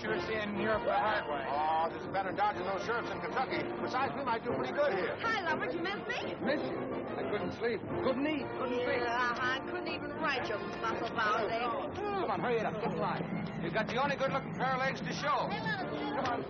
Sure seeing Europe the hard way. Oh, there's better dodging those sheriffs in Kentucky. Besides, we might do pretty good here. Hi, Lovett. You missed me? Missed you? I couldn't sleep. Couldn't eat. Couldn't think. I couldn't even write your muscle bound there. Come on, hurry it up. Get in line. You've got the only good-looking pair of legs to show. Come on.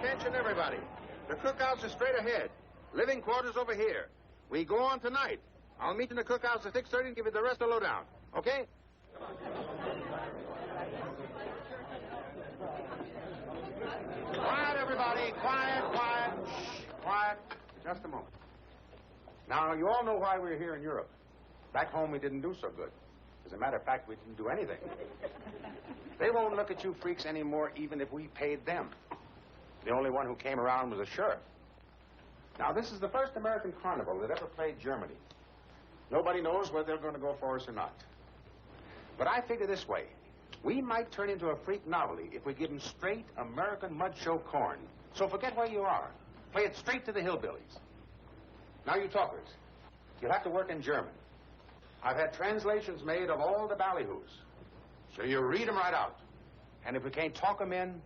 Attention, everybody. The cookhouse is straight ahead. Living quarters over here. We go on tonight. I'll meet in the cookhouse at 6:30 and give you the rest of the lowdown. Okay? Quiet, everybody. Quiet, quiet. Shh, quiet. Just a moment. Now, you all know why we're here in Europe. Back home, we didn't do so good. As a matter of fact, we didn't do anything. They won't look at you freaks anymore, even if we paid them. The only one who came around was a sheriff. Now, this is the first American carnival that ever played Germany. Nobody knows whether they're going to go for us or not. But I figure this way. We might turn into a freak novelty if we give them straight American mud show corn. So forget where you are. Play it straight to the hillbillies. Now, you talkers, you'll have to work in German. I've had translations made of all the ballyhoos. So you read them right out. And if we can't talk them in,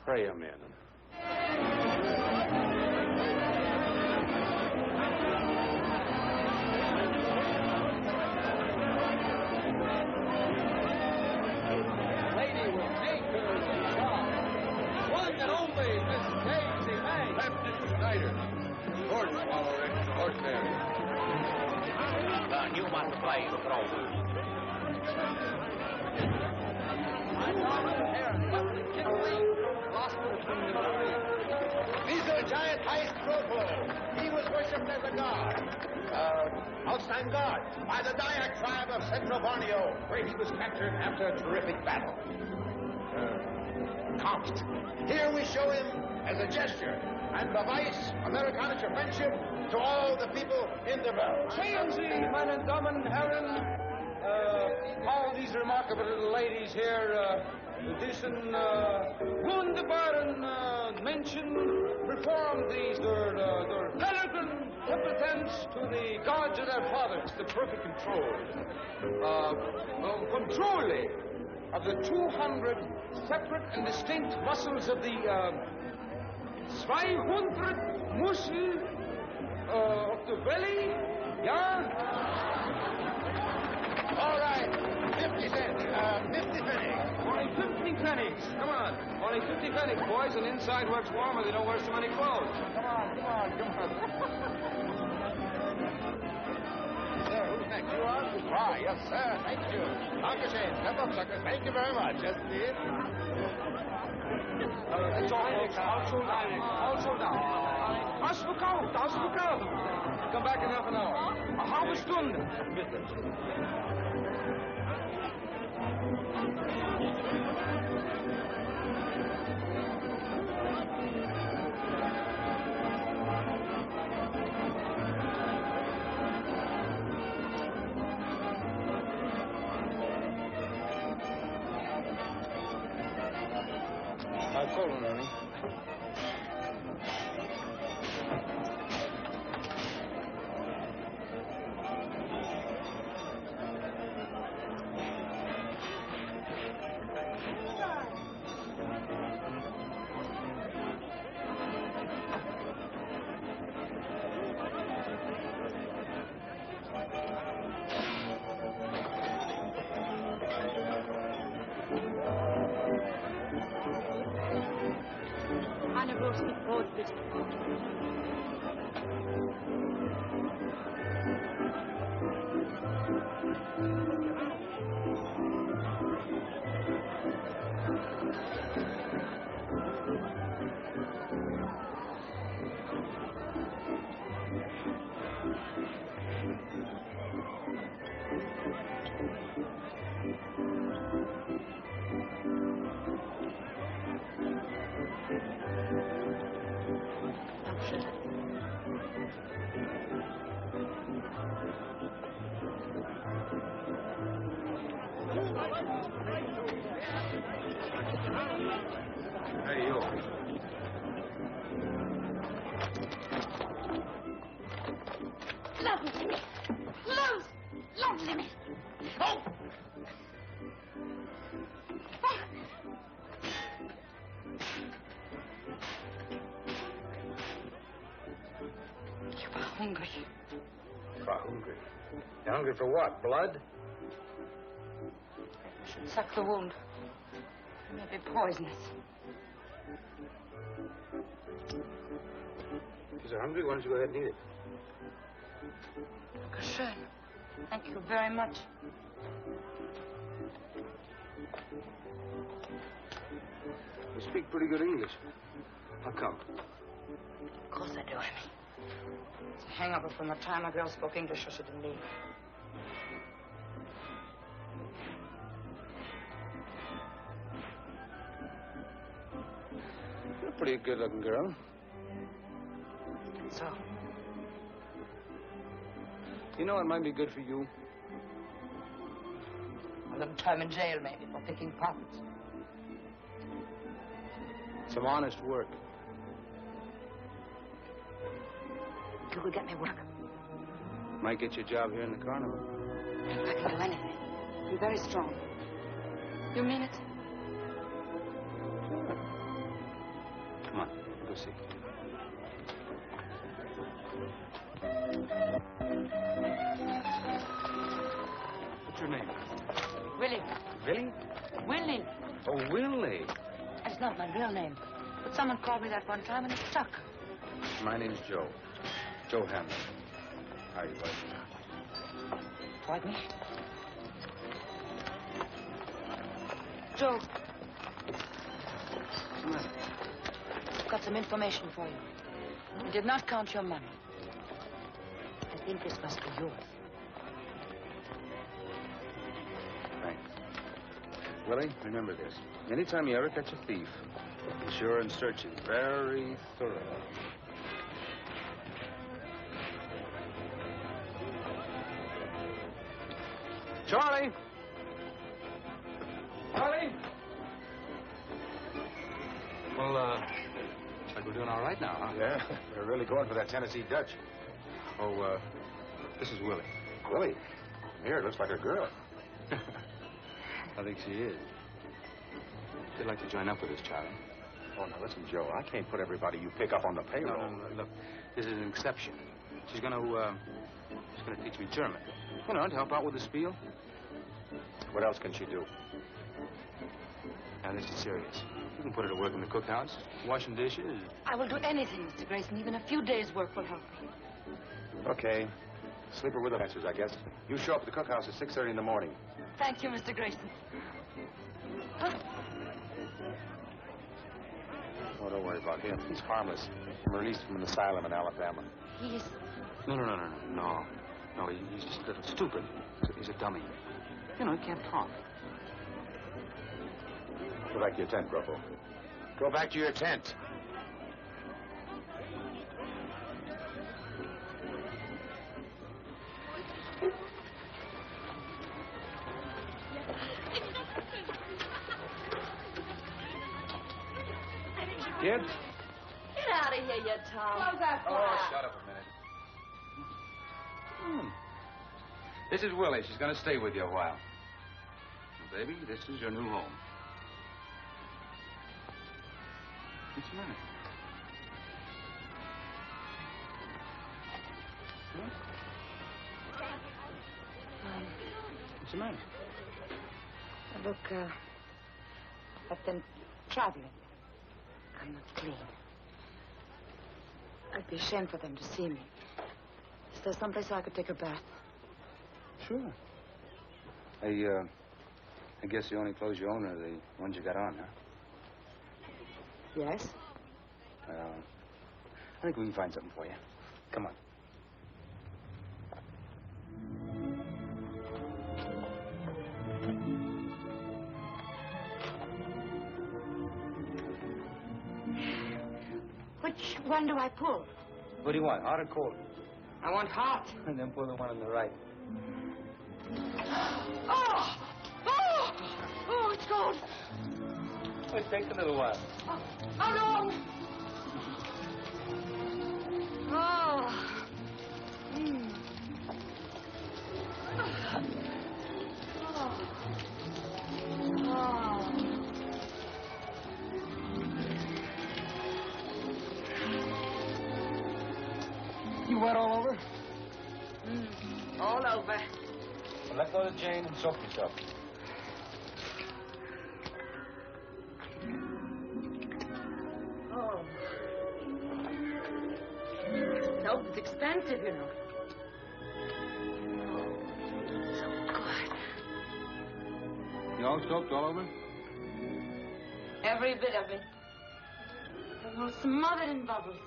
pray them in. Lady with acres and charm. One and only Miss Daisy May. Lieutenant Snyder. Horse follower extraordinary. The human flying throne. These are giant heist Tropo. He was worshipped as a god. Outside god by the Dayak tribe of Central Borneo, where he was captured after a terrific battle. Const. Here we show him as a gesture and beweis Amerikanische friendship to all the people in the world. Sehen Sie, meine Damen und Herren, all these remarkable little ladies here, diesen wunderbaren Menschen perform these their elegant competence to the gods of their fathers, the perfect control of the 200 separate and distinct muscles of the 200 muscle of the belly, yeah? All right, 50 cents, 50 pennies. My 50 pennies. Come on. Only 50 pennies, boys, and inside where it's warmer, they don't wear so many clothes. Come on. Sir, who's next? You are? Why, yes, sir. Thank you. Dankeschön. Step up, sucker. Thank you very much. Yes, indeed. That's all, folks. All sold out. All sold out. Ausverkauft. Come back in half an hour. A halbe Stunde. Bitte. Call him, honey. Eine Wurst mit Brot, bitte. Hey, you. Laufen Sie mich! Laufen Sie mich! Oh! You were hungry. Hungry. You're hungry for what? Blood? You should suck the wound. It may be poisonous. If you're hungry, why don't you go ahead and eat it? Schön. Thank you very much. You speak pretty good English. How come? Of course I do, Amy. It's a hangover from the time a girl spoke English so she didn't leave. You're a pretty good-looking girl. So, You know, it might be good for you. a little time in jail, maybe, for picking pockets. Some honest work. You will get me work. Might get you a job here in the carnival. I can do anything. Be very strong. You mean it? Come on, go see. What's your name? Willie. Willie? Willie. Oh, Willie. It's not my real name. But someone called me that one time and it stuck. My name's Joe. Joe Hamlin. How are you, bud? Pardon me? Joe, What's the matter? I've got some information for you. You did not count your money. I think this must be yours. Thanks. Willie, remember this. Anytime you ever catch a thief, be sure and search him very thoroughly. Charlie! Charlie! Well, looks like we're doing all right now, huh? Yeah, we're really going for that Tennessee Dutch. Oh, this is Willie. Willie, here, it looks like a girl. I think she is. She'd like to join up with us, Charlie. Oh, now listen, Joe, I can't put everybody you pick up on the payroll. No, look, this is an exception. She's gonna teach me German. You know, to help out with the spiel. What else can she do? Now, this is serious. You can put her to work in the cookhouse, washing dishes. I will do anything, Mr. Grayson. Even a few days' work will help me. Okay. Sleep her with the masters, I guess. You show up at the cookhouse at 6:30 in the morning. Thank you, Mr. Grayson. Huh? Oh, don't worry about him. He's harmless. I'm released from an asylum in Alabama. He's... No, he's just a little stupid. He's a dummy. You know, he can't talk. Go back to your tent, Gruffo. Go back to your tent. Kid? Get out of here, you Tom. Close that door. Oh, shut up a minute. This is Willie. She's going to stay with you a while. Well, baby, this is your new home. What's the matter? What's the matter? Look, I've been traveling. I'm not clean. I'd be ashamed for them to see me. Is there someplace I could take a bath? Sure. I guess the only clothes you own are the ones you got on, huh? Yes? I think we can find something for you. Come on. Which one do I pull? What do you want, hot or cold? I want hot. And then pull the one on the right. Oh! Oh! Oh, it's cold. It takes a little while. How long? Oh. Mm. Oh. Oh. You wet all over? All over. Well, let go of Jane and soak yourself. Oh. Soap is expensive, you know. So good. You all soaked all over? Every bit of it. All smothered in bubbles.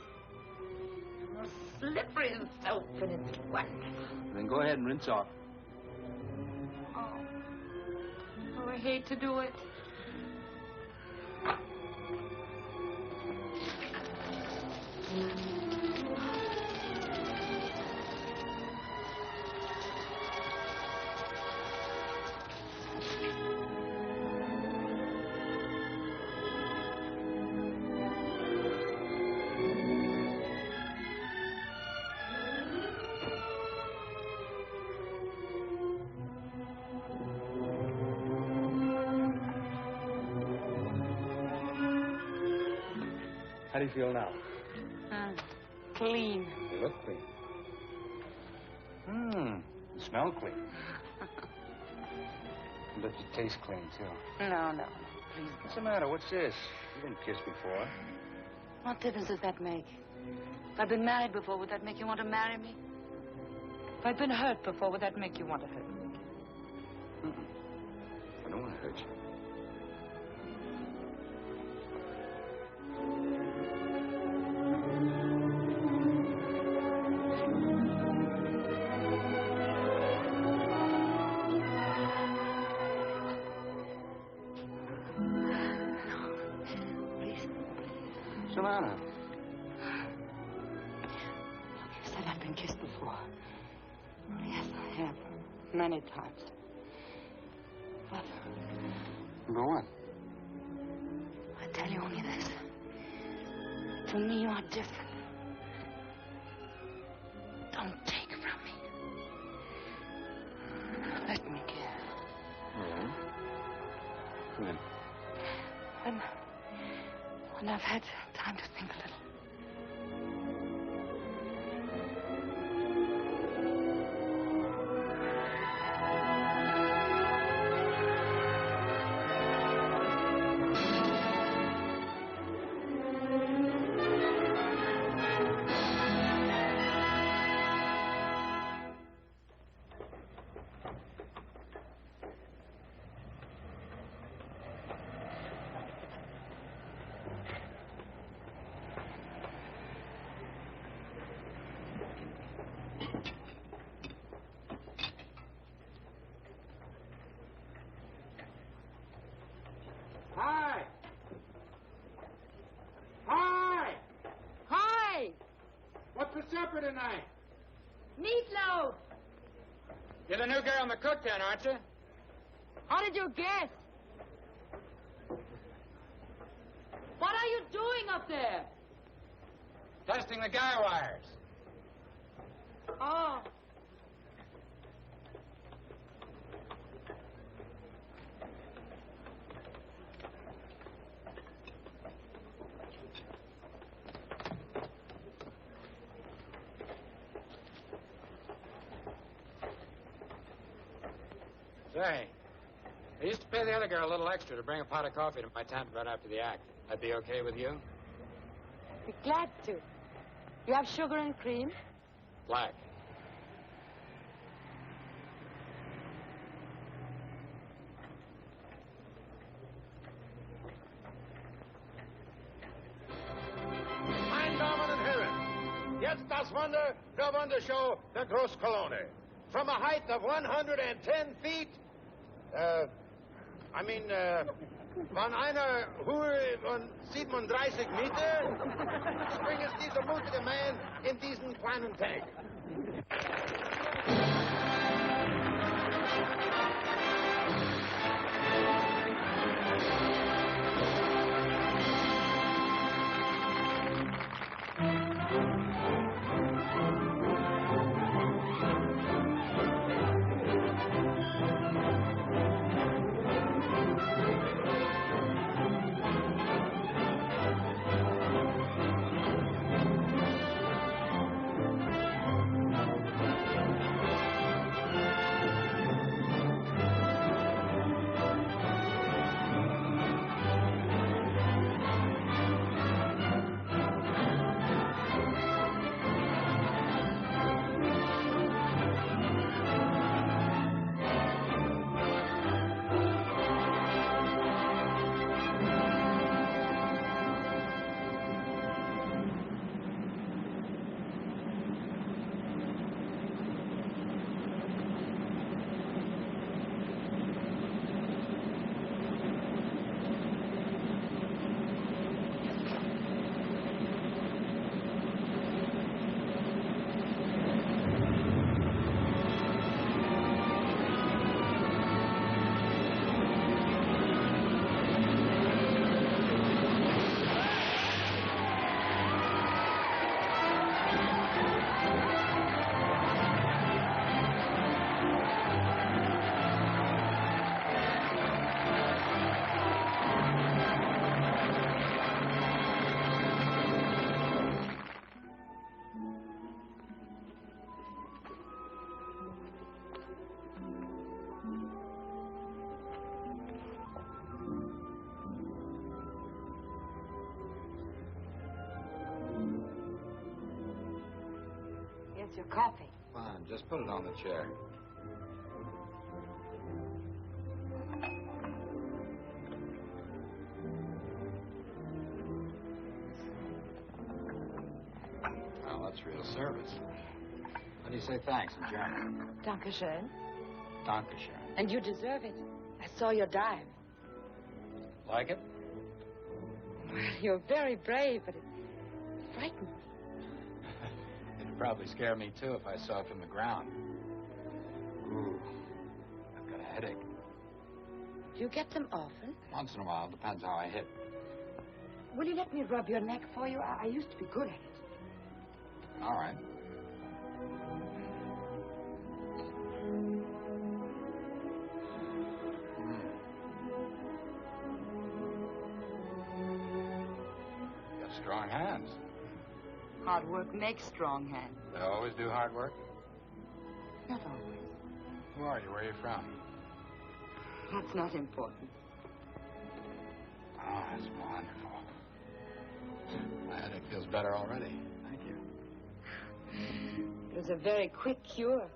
All slippery in soap, and it's wonderful. Then go ahead and rinse off. Oh, I hate to do it. How do you feel now? Clean. You look clean. You smell clean. But you taste clean, too. No, please. What's the matter? What's this? You didn't kiss before. What difference does that make? If I'd been married before, would that make you want to marry me? If I'd been hurt before, would that make you want to hurt me? I don't want to hurt you. Savannah. You said I'd been kissed before. Yes, I have. Many times. But Number one. I tell you only this. To me, you are different. Don't take from me. Let me give. Oh? When? When I've had time to think a little. supper tonight? Meatloaf! You're the new girl in the cook tent, aren't you? How did you guess? What are you doing up there? Testing the guy wires. Oh. Say, I used to pay the other girl a little extra to bring a pot of coffee to my tent right after the act. That'd be okay with you? Be glad to. You have sugar and cream? Black. Meine Damen und Herren, jetzt das Wunder der Wundershow der Großkolonne. From a height of 110 feet, von einer Höhe von 37 Meter, springt dieser mutige Mann in diesen kleinen Tank. Here's your coffee. Fine, just put it on the chair. Well, that's real service. How do you say thanks in German? Dankeschön. Dankeschön. And you deserve it. I saw your dive. Like it? Well, you're very brave, but it frightened me. It'd probably scare me, too, if I saw it from the ground. Ooh, I've got a headache. Do you get them often? Once in a while, depends how I hit. Will you let me rub your neck for you? I used to be good at it. All right. You got strong hands. Hard work makes strong hands. They always do hard work? Not always. Who are you? Where are you from? That's not important. Oh, that's wonderful. My headache feels better already. Thank you. It was a very quick cure.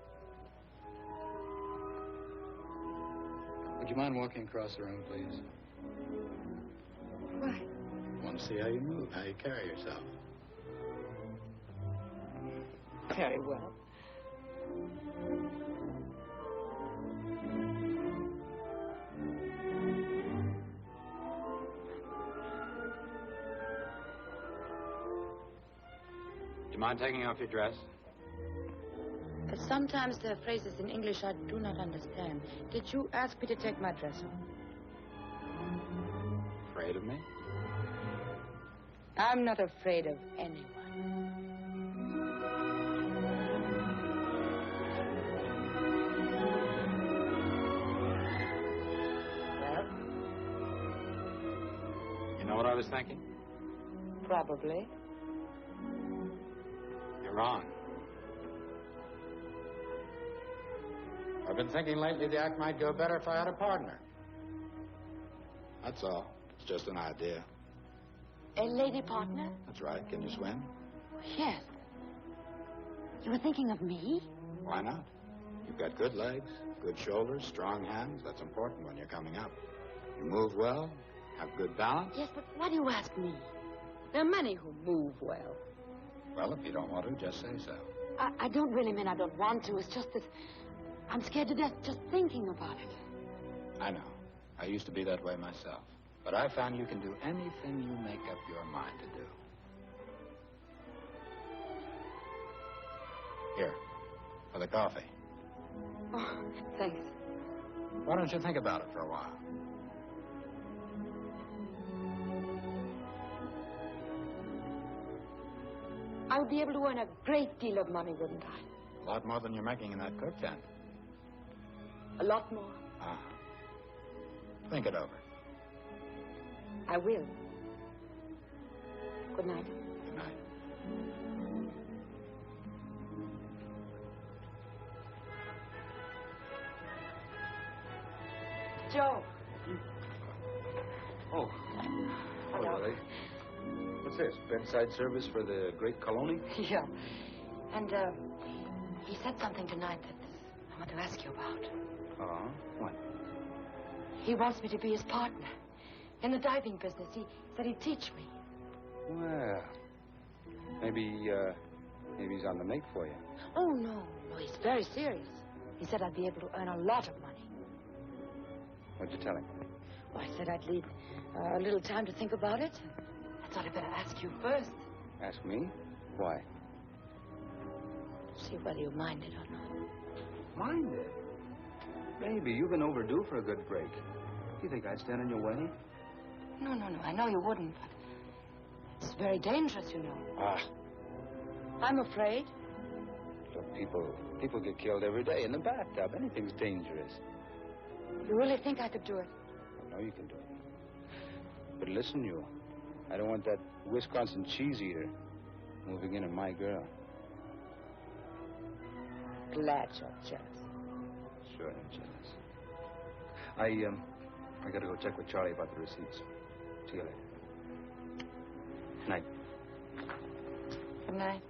Would you mind walking across the room, please? Why? I want to see how you move, how you carry yourself. Very well. You you mind taking off your dress? Sometimes there are phrases in English I do not understand. Did you ask me to take my dress off? Afraid of me? I'm not afraid of anyone. Well? You know what I was thinking? Probably. You're wrong. I've been thinking lately the act might go better if I had a partner. That's all. It's just an idea. A lady partner? That's right. Can you swim? Yes. You were thinking of me? Why not? You've got good legs, good shoulders, strong hands. That's important when you're coming up. You move well, have good balance. Yes, but why do you ask me? There are many who move well. Well, if you don't want to, just say so. I don't really mean I don't want to. It's just that I'm scared to death just thinking about it. I know. I used to be that way myself. But I found you can do anything you make up your mind to do. Here, for the coffee. Oh, thanks. Why don't you think about it for a while? I would be able to earn a great deal of money, wouldn't I? A lot more than you're making in that cook tent. A lot more. Uh-huh. Think it over. I will. Good night. Good night. Joe. Oh. Hello. Lily. What's this? Bedside service for the great Colony? Yeah. And, he said something tonight that I want to ask you about. What? He wants me to be his partner. In the diving business. He said he'd teach me. Well, maybe he's on the make for you. Oh, no. No, he's very serious. He said I'd be able to earn a lot of money. What'd you tell him? Well, I said I'd need a little time to think about it. I thought I'd better ask you first. Ask me? Why? See whether you mind it or not. Mind it? Baby, you've been overdue for a good break. Do you think I'd stand in your way? No. I know you wouldn't, but it's very dangerous, you know. Ah. I'm afraid. Look, people get killed every day in the bathtub. Anything's dangerous. You really think I could do it? I know you can do it. But listen, you. I don't want that Wisconsin cheese eater moving in on my girl. Glad you're jealous. Sure, I'm jealous. I gotta go check with Charlie about the receipts. See you later. Good night. Good night.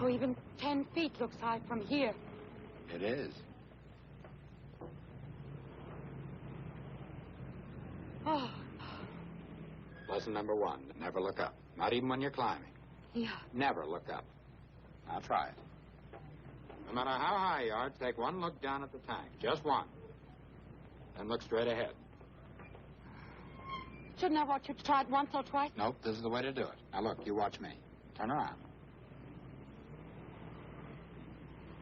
Oh, even 10 feet looks high from here. It is. Oh, Lesson number 1, never look up. Not even when you're climbing. yeah. Never look up. Now try it. No matter how high you are, take one look down at the tank. Just one. Then look straight ahead. Shouldn't I want you to try it once or twice? Nope, this is the way to do it. Now look, you watch me. Turn around.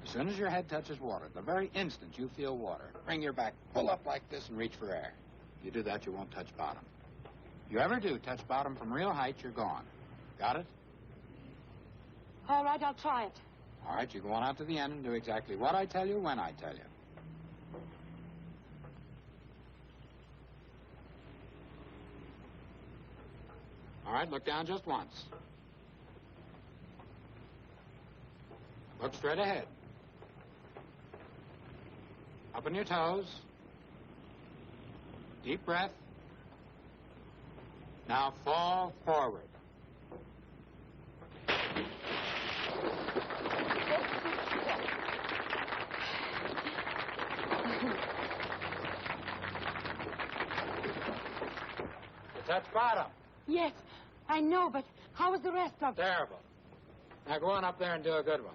As soon as your head touches water, the very instant you feel water, bring your back, pull up like this, and reach for air. If you do that, you won't touch bottom. If you ever do touch bottom from real height, you're gone. Got it? All right, I'll try it. All right, you go on out to the end and do exactly what I tell you when I tell you. All right, look down just once. Look straight ahead. Up on your toes. Deep breath. Now fall forward. That's bottom. Yes, I know, but how is the rest of... Terrible. Now go on up there and do a good one.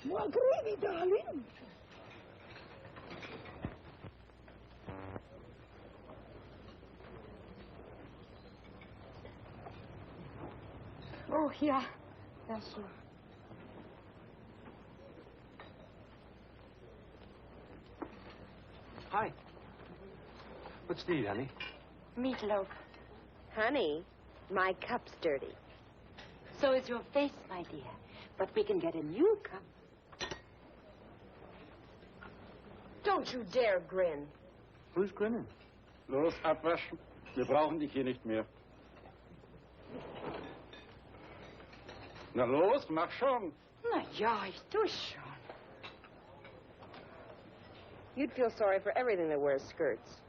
More gravy, darling. Oh, yeah. That's sure. Hi. What's the eat, honey? Meatloaf. Honey, my cup's dirty. So is your face, my dear. But we can get a new cup. Don't you dare grin. Who's grinning? Los, abwaschen. Wir brauchen dich hier nicht mehr. Na los, mach schon. Na ja, ich tue schon. You'd feel sorry for everything that wears skirts.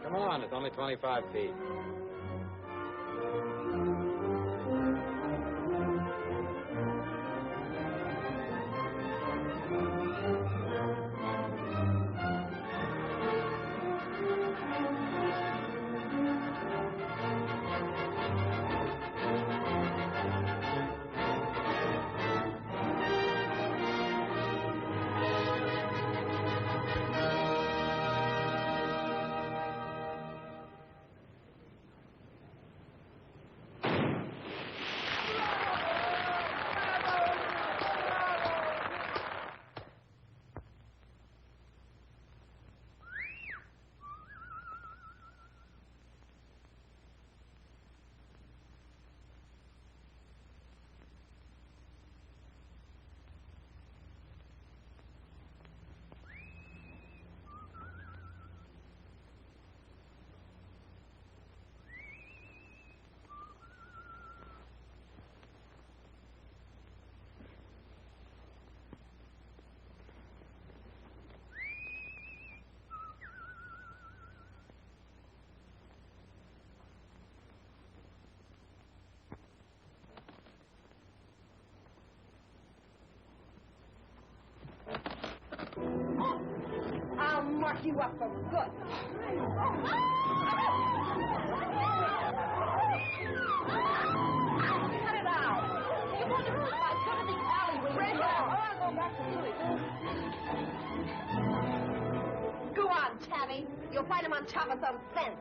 Come on, it's only 25 feet. I'll mark you up for good. Cut it out. You want to hurt my son in the alleyway. Break out. Or I'll go back to doing. Go on, Tabby. You'll find him on top of some fence.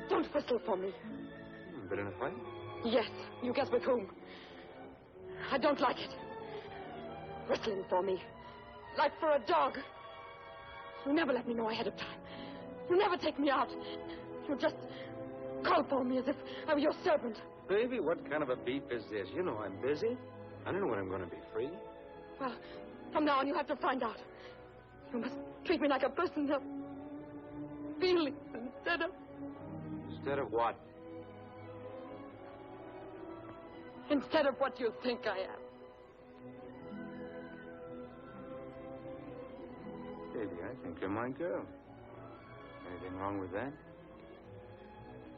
Don't whistle for me. Been in a fight? Yes, you guess with whom. I don't like it. Whistling for me. Like for a dog. You never let me know ahead of time. You never take me out. You just call for me as if I were your servant. Baby, what kind of a beef is this? You know I'm busy. I don't know when I'm going to be free. Well, from now on you have to find out. You must treat me like a person of feelings instead of... Instead of what? Instead of what you think I am. Baby, I think you're my girl. Anything wrong with that?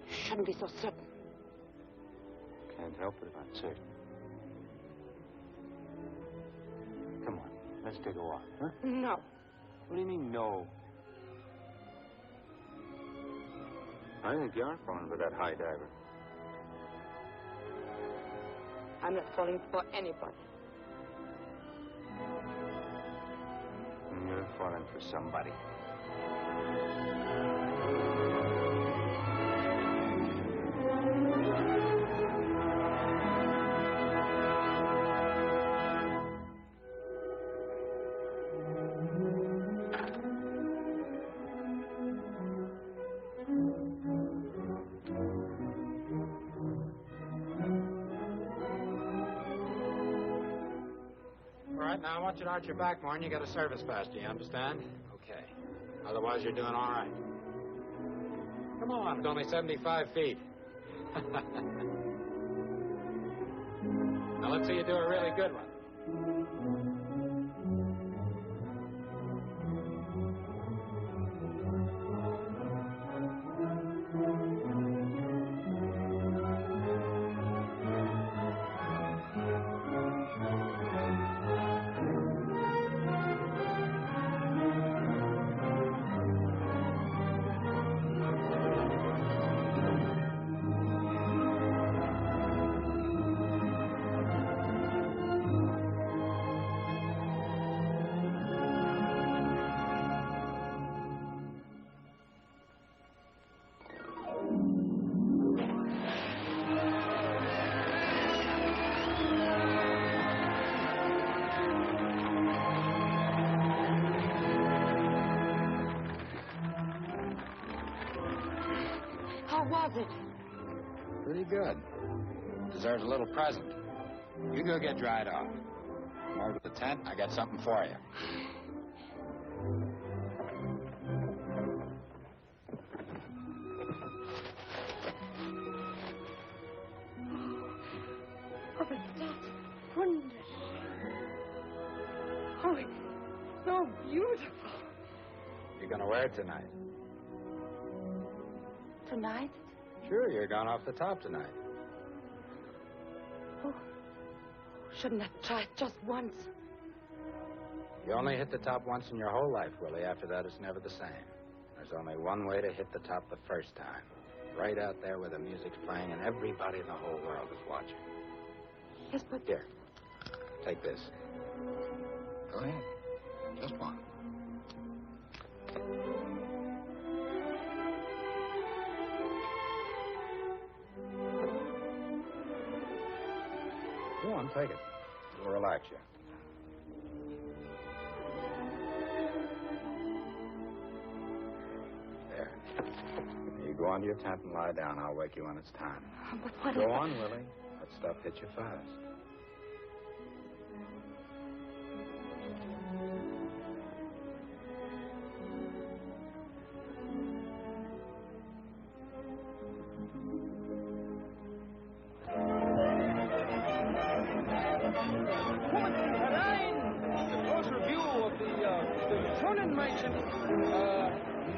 You shouldn't be so certain. Can't help it if I'm certain. Come on, let's take a walk, huh? No. What do you mean, no? I think you are falling for that high diver. I'm not falling for anybody. And you're falling for somebody. right, now I want you to arch your back more and you get a service faster, you understand? Okay. Otherwise, you're doing all right. Come on, it's only 75 feet. Now, let's see you do a really good one. How was it? Pretty good. Deserves a little present. You go get dried off. Come over to the tent. I got something for you. Oh, but that's wonderful. Oh, it's so beautiful. You're going to wear it tonight. Tonight? Sure, you're going off the top tonight. Oh, shouldn't I try it just once? You only hit the top once in your whole life, Willie. After that, it's never the same. There's only one way to hit the top the first time. Right out there where the music's playing and everybody in the whole world is watching. Yes, but... Here, take this. Go ahead. Just one. Go on, take it. It'll relax you. There. You go on to your tent and lie down. I'll wake you when it's time. But what Go on, Willie. That stuff hits you fast.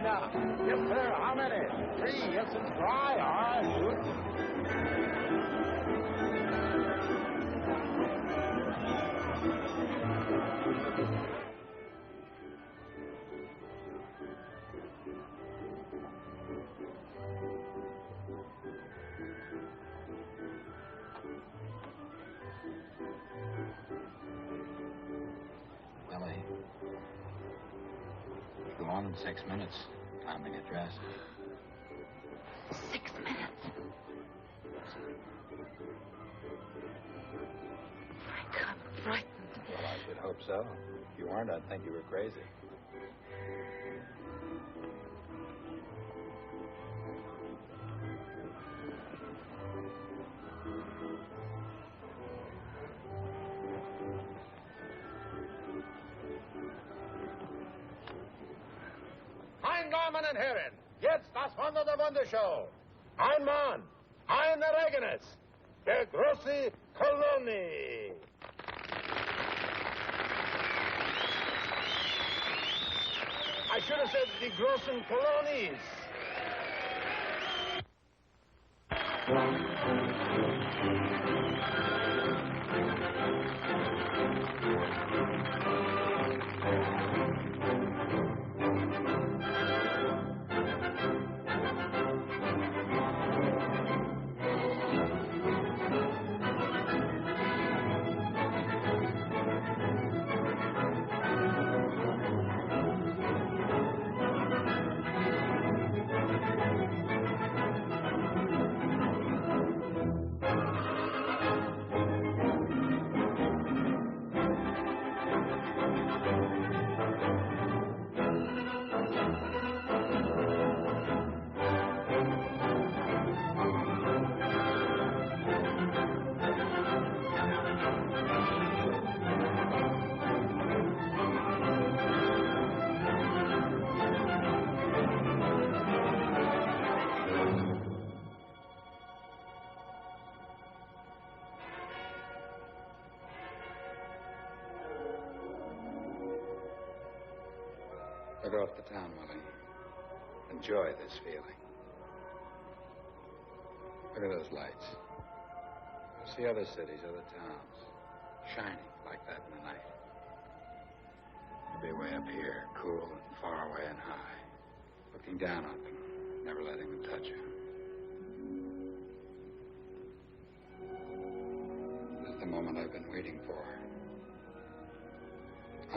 Now, yes, sir. How many? 3. Yes, it's dry. All right, good. Willie. Go on in 6 minutes. Time to get dressed. 6 minutes. Frank, I'm frightened. Well, I should hope so. If you weren't, I'd think you were crazy. Mein Damen und Herren, jetzt das Wunder der Wundershow. Ein Mann, ein Ereignis, der große Kolonie. I should have said die großen Kolonies. Look off the town, Willie. Enjoy this feeling. Look at those lights. You'll see other cities, other towns, shining like that in the night. You'll be way up here, cool and far away and high, looking down on them, never letting them touch you. This is the moment I've been waiting for.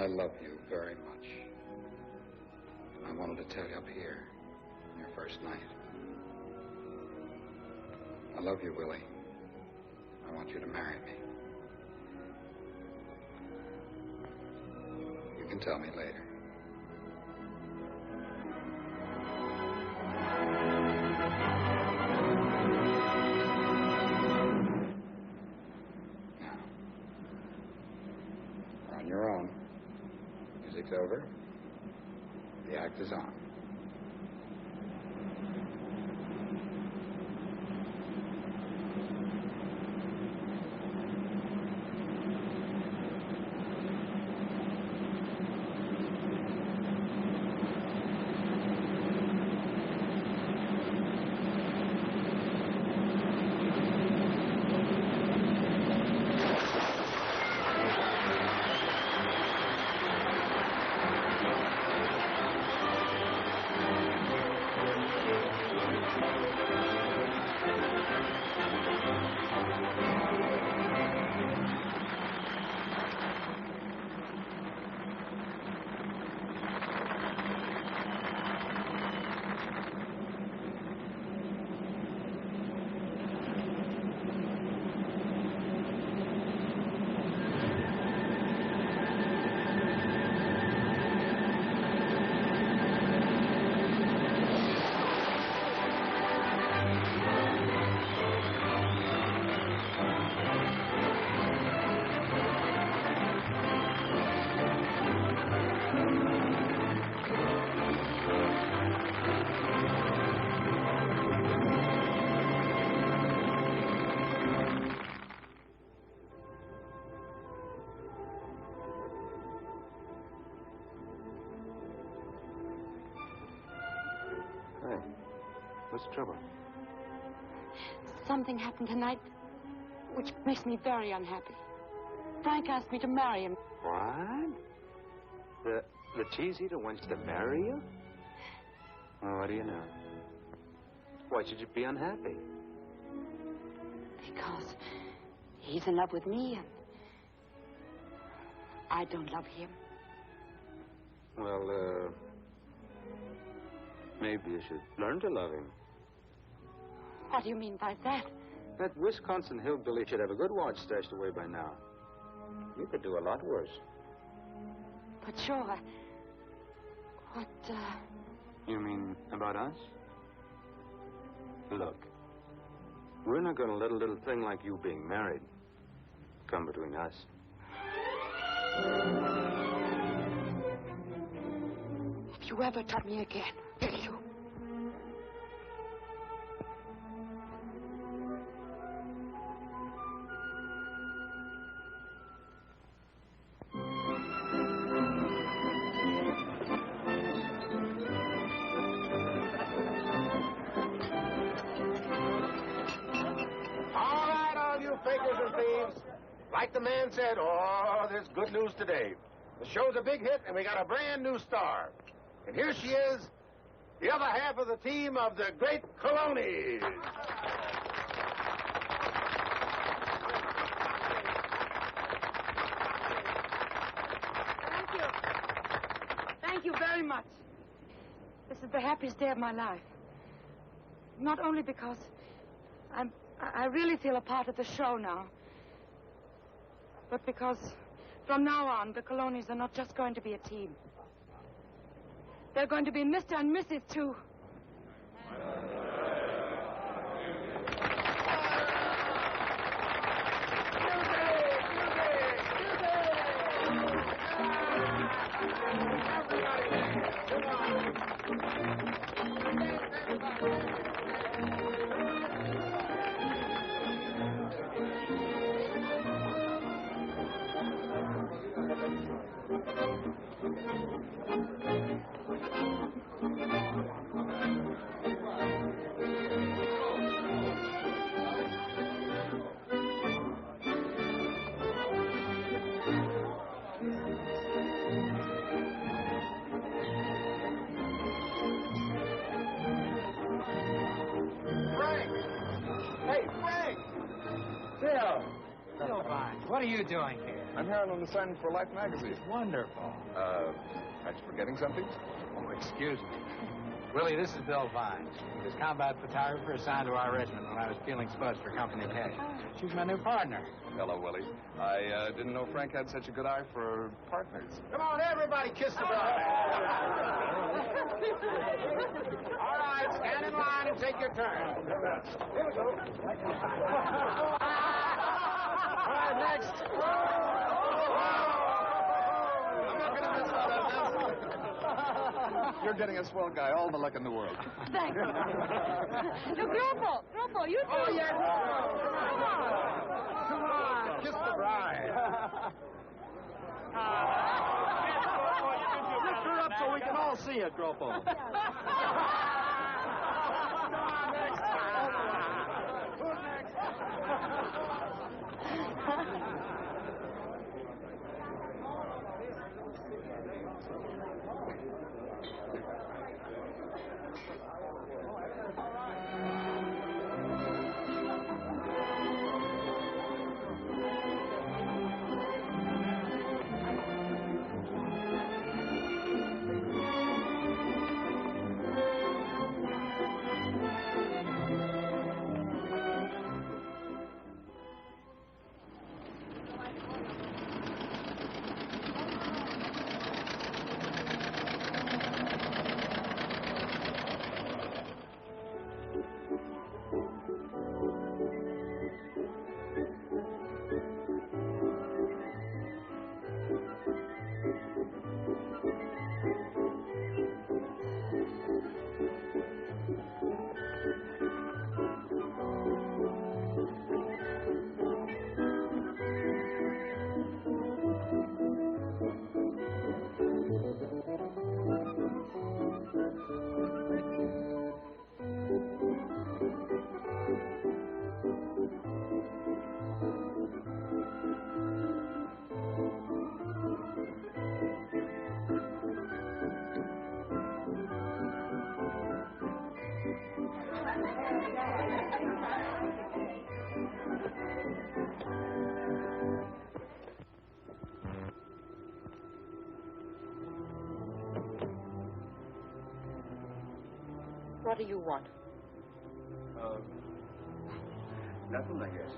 I love you very much. I wanted to tell you up here on your first night. I love you, Willie. I want you to marry me. You can tell me later. Now, you're on your own. Music's over. The act is on. What's the trouble? Something happened tonight which makes me very unhappy. Frank asked me to marry him. What? The cheese eater wants to marry you? Well, what do you know? Why should you be unhappy? Because he's in love with me and I don't love him. Well, maybe you should learn to love him. What do you mean by that? That Wisconsin hillbilly should have a good watch stashed away by now. You could do a lot worse. But sure, what, You mean about us? Look, we're not going to let a little thing like you being married come between us. If you ever touch me again, will you? All right, all you fakers and thieves. Like the man said, oh, there's good news today. The show's a big hit, and we got a brand new star. And here she is, the other half of the team of the Great Colonies. Thank you. Thank you very much. This is the happiest day of my life. Not only because I really feel a part of the show now, but because from now on, the Colonies are not just going to be a team. They're going to be Mr. and Mrs. too. What are you doing here? I'm here on an assignment for Life magazine. Wonderful. Aren't you forgetting something? Oh, excuse me. Willie, this is Bill Vines. He was combat photographer assigned to our regiment when I was peeling spuds for Company K. She's my new partner. Hello, Willie. I didn't know Frank had such a good eye for partners. Come on, everybody, kiss the bride. All right, stand in line and take your turn. Here we go. All right, next. I'm not going to miss out on this. You're getting a swell guy, all the luck in the world. Thanks. No, Grumpo, you too. Oh, yeah, come on, kiss the bride. Lift her up so we can all see it, Gropo. What do you want? Nothing, I guess.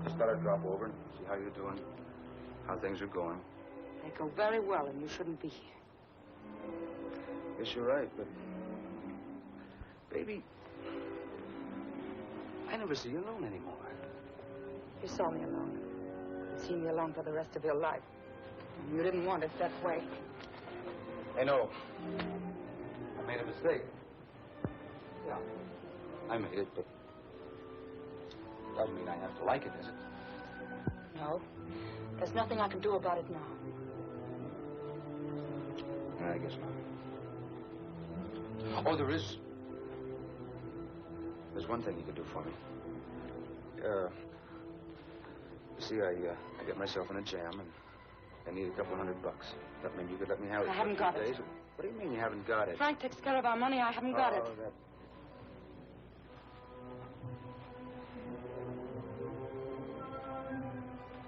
Just thought I'd drop over and see how you're doing, how things are going. They go very well, and you shouldn't be here. Guess you're right, but... Baby, I never see you alone anymore. You saw me alone. You'd see me alone for the rest of your life. And you didn't want it that way. I know. I made a mistake. Yeah, I made it, but... doesn't mean I have to like it, does it? No. There's nothing I can do about it now. I guess not. Oh, there is. There's one thing you could do for me. You see, I get myself in a jam, and I need a couple $100. That mean you could let me have it? I haven't got it. Days? What do you mean you haven't got it? Frank takes care of our money. I haven't got it. That...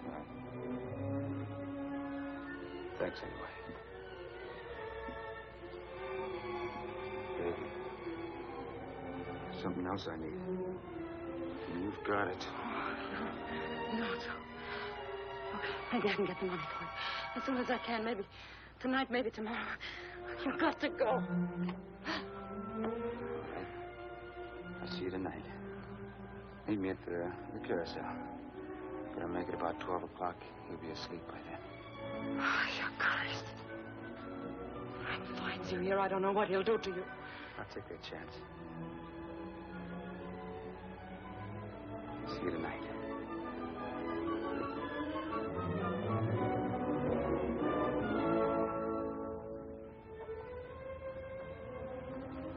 Well, thanks anyway. Baby, something else I need. And you've got it. No, Joe. Okay, maybe I can get the money for it. As soon as I can. Maybe tonight, maybe tomorrow. You've got to go. All right. I'll see you tonight. Meet me at the carousel. Better make it about 12 o'clock. He'll be asleep by then. Oh, you're cursed. Frank finds you here. I don't know what he'll do to you. I'll take that chance. See you tonight.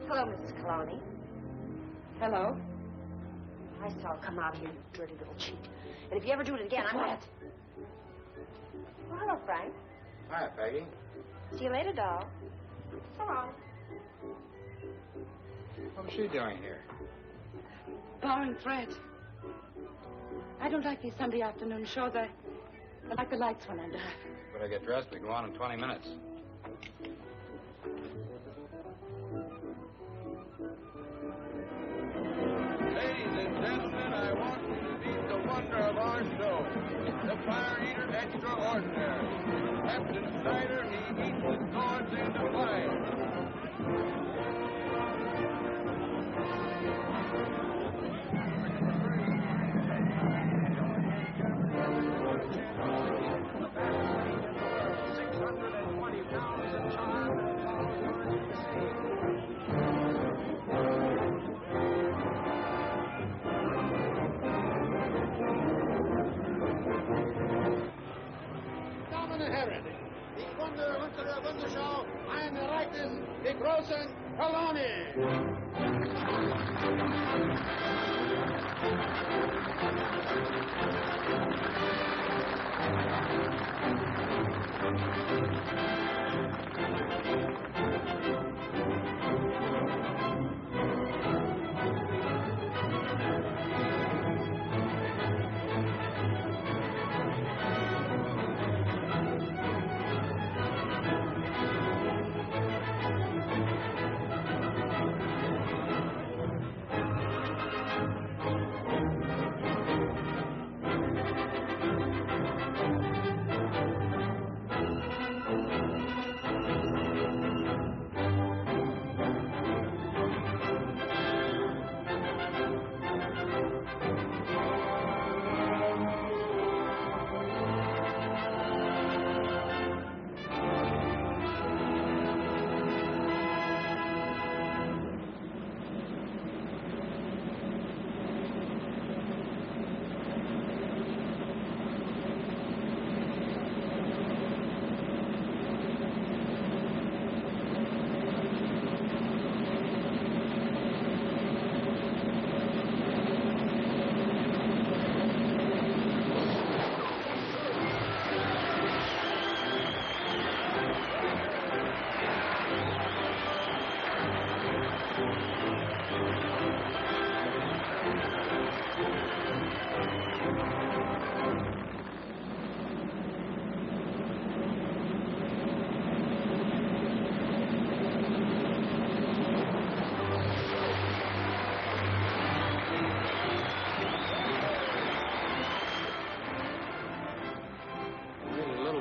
Hello, Mrs. Clowney. Hello? I saw her come out of here, you dirty little cheat. And if you ever do it again, I'm going to... Well, hello, Frank. Hi, Peggy. See you later, doll. So long. What was she doing here? Borrowing thread. I don't like these Sunday afternoon shows. I like the lights when I'm dark. Better get dressed. We go on in 20 minutes. Ladies and gentlemen, I want you to meet the wonder of our show, the Fire Eater Extraordinary. Captain Snyder, he eats the gourds into fire. Damen und Herren, die Kunde unserer Wunderschau, ein reiches, die großen Kolonie.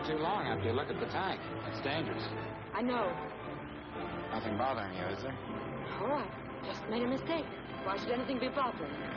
Too long after you look at the tank. It's dangerous. I know. Nothing bothering you, is there? All right. Just made a mistake. Why should anything be bothering me?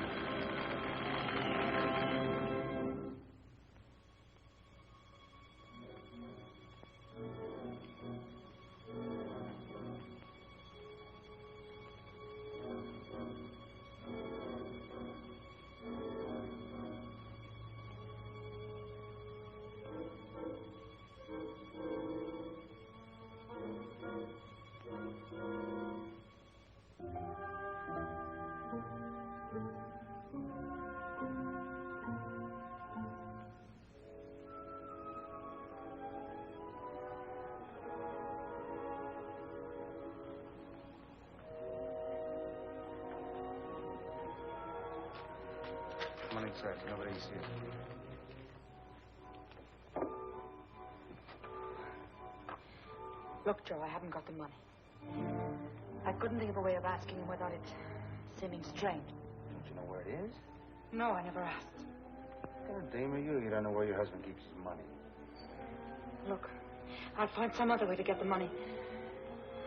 Come on inside. Nobody sees you. Look, Joe, I haven't got the money. I couldn't think of a way of asking him without it seeming strange. Don't you know where it is? No, I never asked. What kind of dame are you? You don't know where your husband keeps his money. Look, I'll find some other way to get the money.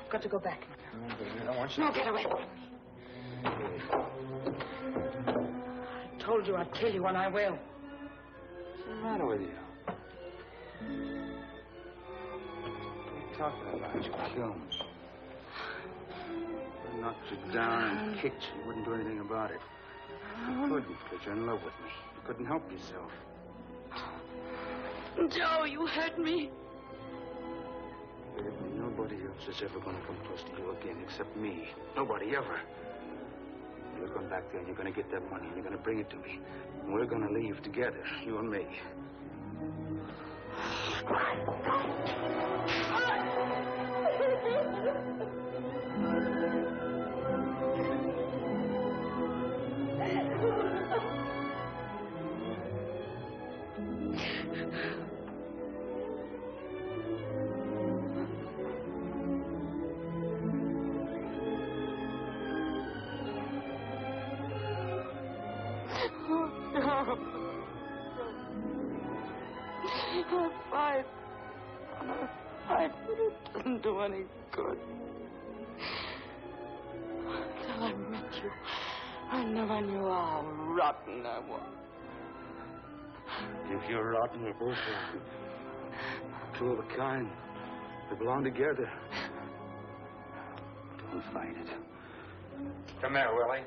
I've got to go back. No, baby, I don't want you No, get away from me. I told you I'd kill you, and I will. What's the matter with you? What are you talking about? You kill me. I knocked you down and kicked you. You wouldn't do anything about it. You couldn't because you're in love with me. You couldn't help yourself. Joe, you hurt me. Baby, nobody else is ever going to come close to you again except me. Nobody ever. You're going back there and you're going to get that money and you're going to bring it to me. And we're going to leave together, you and me. A fight. A fight, but it doesn't do any good. Until I met you, I never knew how rotten I was. If you're rotten, we're both rotten. Two of a kind. They belong together. Don't fight it. Come here, Willie.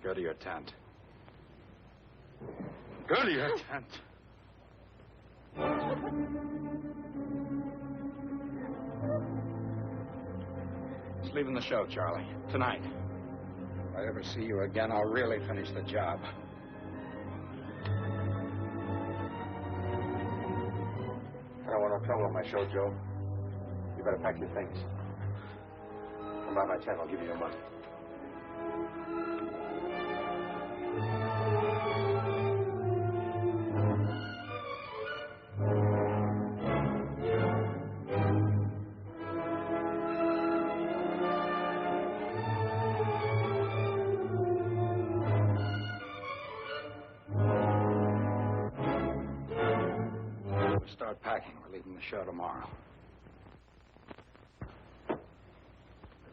Go to your tent. Go to your tent. It's leaving the show, Charlie. Tonight. If I ever see you again, I'll really finish the job. I don't want no trouble on my show, Joe. You better pack your things. Come by my tent, I'll give you your money. Start packing. We're leaving the show tomorrow. We're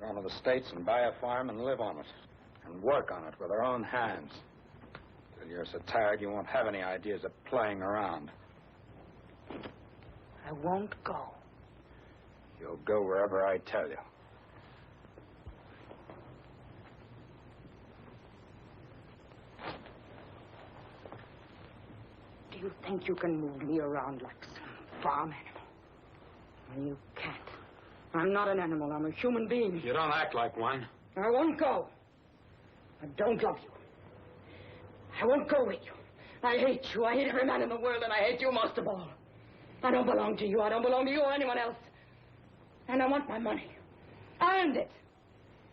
going to the States and buy a farm and live on it. And work on it with our own hands. Till you're so tired you won't have any ideas of playing around. I won't go. You'll go wherever I tell you. Do you think you can move me around like some farm animal? Well, you can't. I'm not an animal. I'm a human being. You don't act like one. I won't go. I don't love you. I won't go with you. I hate you. I hate every man in the world, and I hate you most of all. I don't belong to you. I don't belong to you or anyone else. And I want my money. I earned it.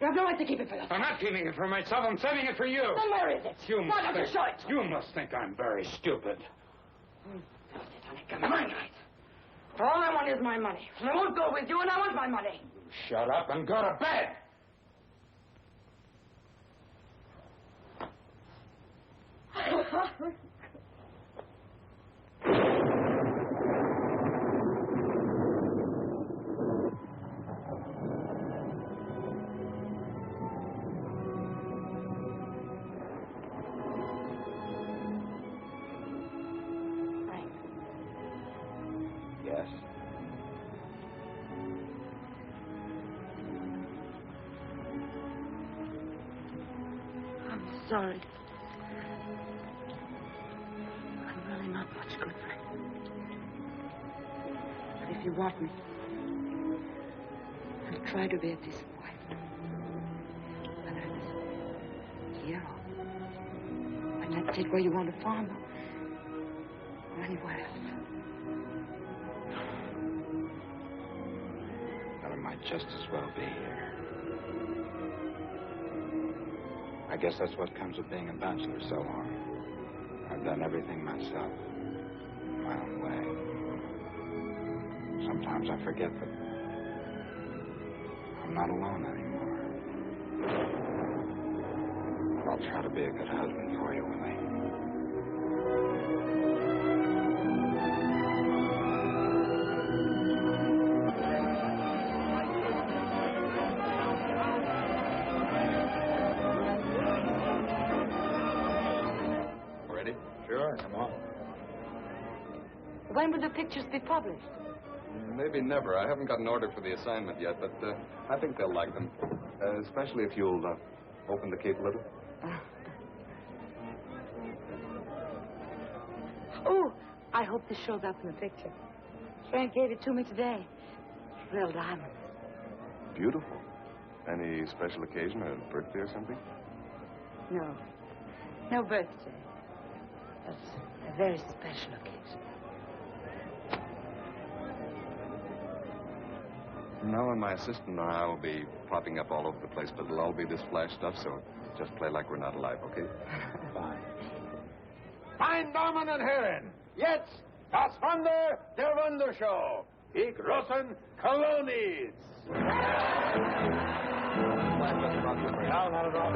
You have no right to keep it for yourself. I'm not keeping it for myself. I'm saving it for you. Then where is it? Why don't you show it to me? You must think I'm very stupid. Come on, right. All I want is my money. I won't go with you, and I want my money. Shut up and go to bed. Yes. I'm sorry. I'm really not much good, Frank. But if you want me, I'll try to be a decent wife. Whether it's here or when that's it where you want a farm or anywhere else. But it might just as well be here. I guess that's what comes of being a bachelor so long. I've done everything myself, my own way. Sometimes I forget that I'm not alone anymore. I'll try to be a good husband for you, Willie. Ready? Sure, come on. When will the pictures be published? Maybe never. I haven't got an order for the assignment yet, but I think they'll like them. Especially if you'll open the cape a little. Oh, I hope this shows up in the picture. Frank gave it to me today. Real diamond. Beautiful. Any special occasion, a birthday or something? No. No birthday. That's a very special occasion. Now, and my assistant and I will be popping up all over the place, but it'll all be this flash stuff, so just play like we're not alive, okay? Fine. Meine Damen und Herren, jetzt das Wunder der Wundershow. Die großen Kolonis. No, not at all.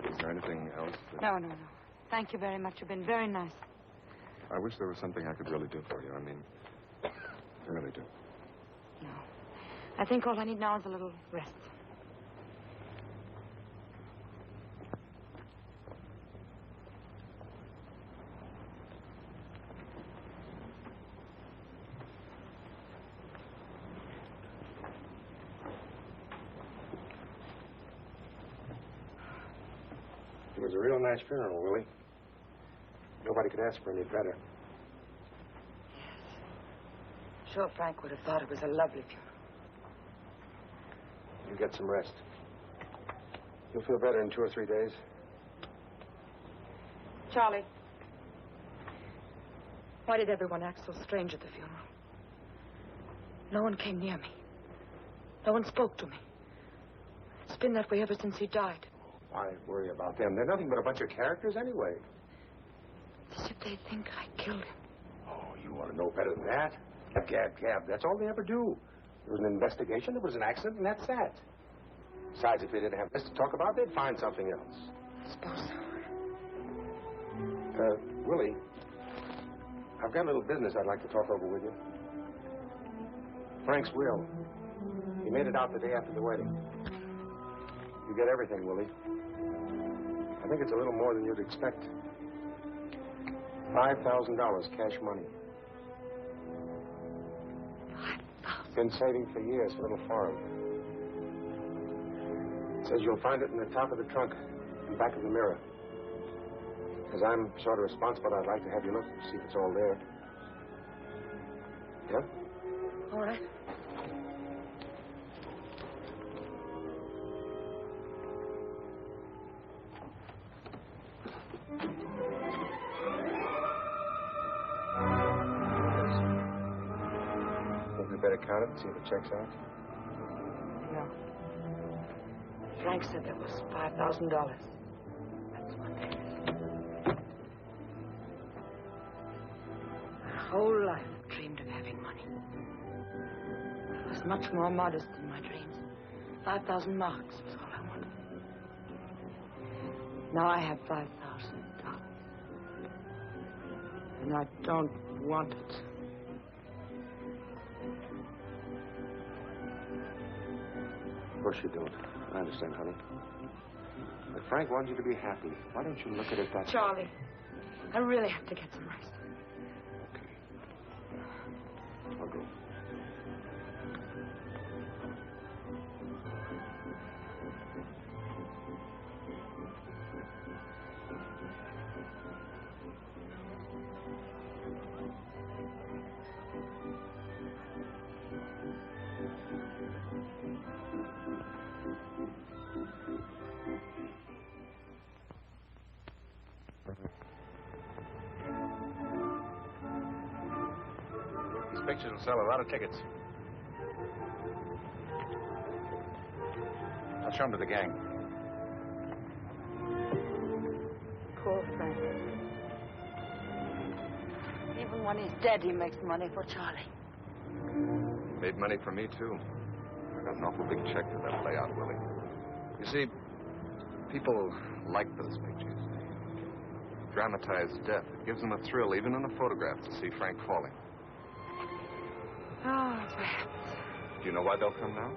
Is there anything else? No. Thank you very much. You've been very nice. I wish there was something I could really do for you. I mean, I really do. No. I think all I need now is a little rest. It was a real nice funeral, Willie. Nobody could ask for any better. Yes. Sure, Frank would have thought it was a lovely funeral. You get some rest. You'll feel better in 2 or 3 days. Charlie, why did everyone act so strange at the funeral? No one came near me. No one spoke to me. It's been that way ever since he died. Why worry about them? They're nothing but a bunch of characters anyway. As if they think I killed him. Oh, you want to know better than that? Gab. That's all they ever do. There was an investigation, there was an accident, and that's that. Besides, if they didn't have this to talk about, they'd find something else. I suppose so. Willie, I've got a little business I'd like to talk over with you. Frank's will. He made it out the day after the wedding. You get everything, Willie. I think it's a little more than you'd expect. $5,000 cash money. Been saving for years for a little for him. Says you'll find it in the top of the trunk, in the back of the mirror. Because I'm sort of responsible, I'd like to have you look, see if it's all there. Yeah? All right. Think we better count it and see if it checks out? No. Frank said there was $5,000. That's what there is. My whole life I've dreamed of having money. I was much more modest in my dreams. 5,000 marks was all I wanted. Now I have $5,000. And I don't want it. Of course you don't. I understand, honey. But Frank wanted you to be happy. Why don't you look at it that way? Charlie, I really have to get some rest. Okay. I'll go. These pictures will sell a lot of tickets. I'll show them to the gang. Poor Frank. Even when he's dead, he makes money for Charlie. Made money for me, too. I got an awful big check for that layout, Willie. You see, people like those pictures. They dramatize death. It gives them a thrill, even in a photograph, to see Frank falling. Oh, perhaps. Do you know why they'll come now?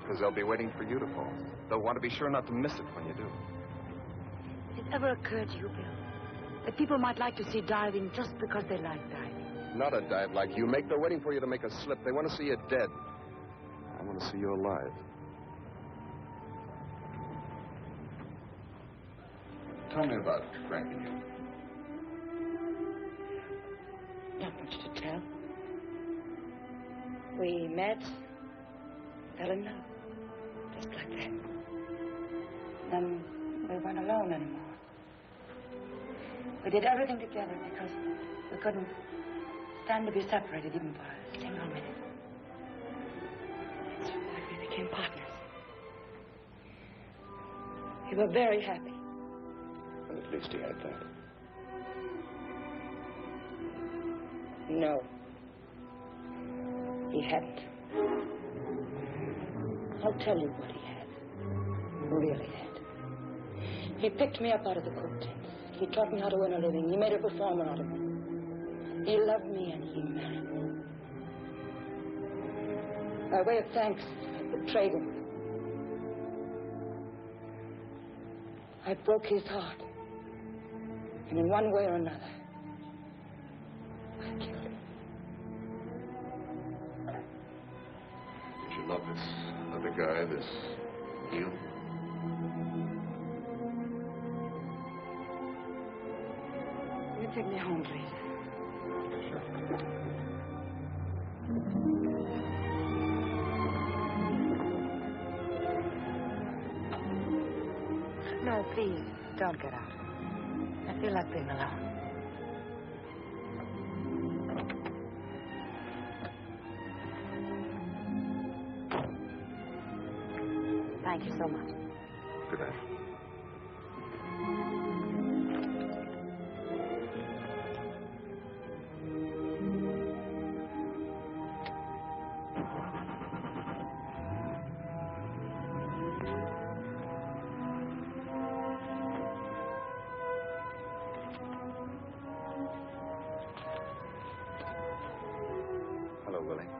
Because they'll be waiting for you to fall. They'll want to be sure not to miss it when you do. Did it ever occur to you, Bill, that people might like to see diving just because they like diving? Not a dive like you make. They're waiting for you to make a slip. They want to see you dead. I want to see you alive. Tell me about Frank and you. Not much to tell. We met, fell in love, just like that. Then we weren't alone anymore. We did everything together because we couldn't stand to be separated even for a single minute. It's like we became partners. We were very happy. Well, at least he had that. No. He hadn't. I'll tell you what he had. Really had. He picked me up out of the cook tent. He taught me how to earn a living. He made a performer out of me. He loved me and he married me. By way of thanks, I betrayed him. I broke his heart. And in one way or another, I killed him. Did you love this other guy, this Neil? You take me home, please. Sure. No, please, don't get out. I feel like being alone. Thank you so much. Good night. Hello, Willie.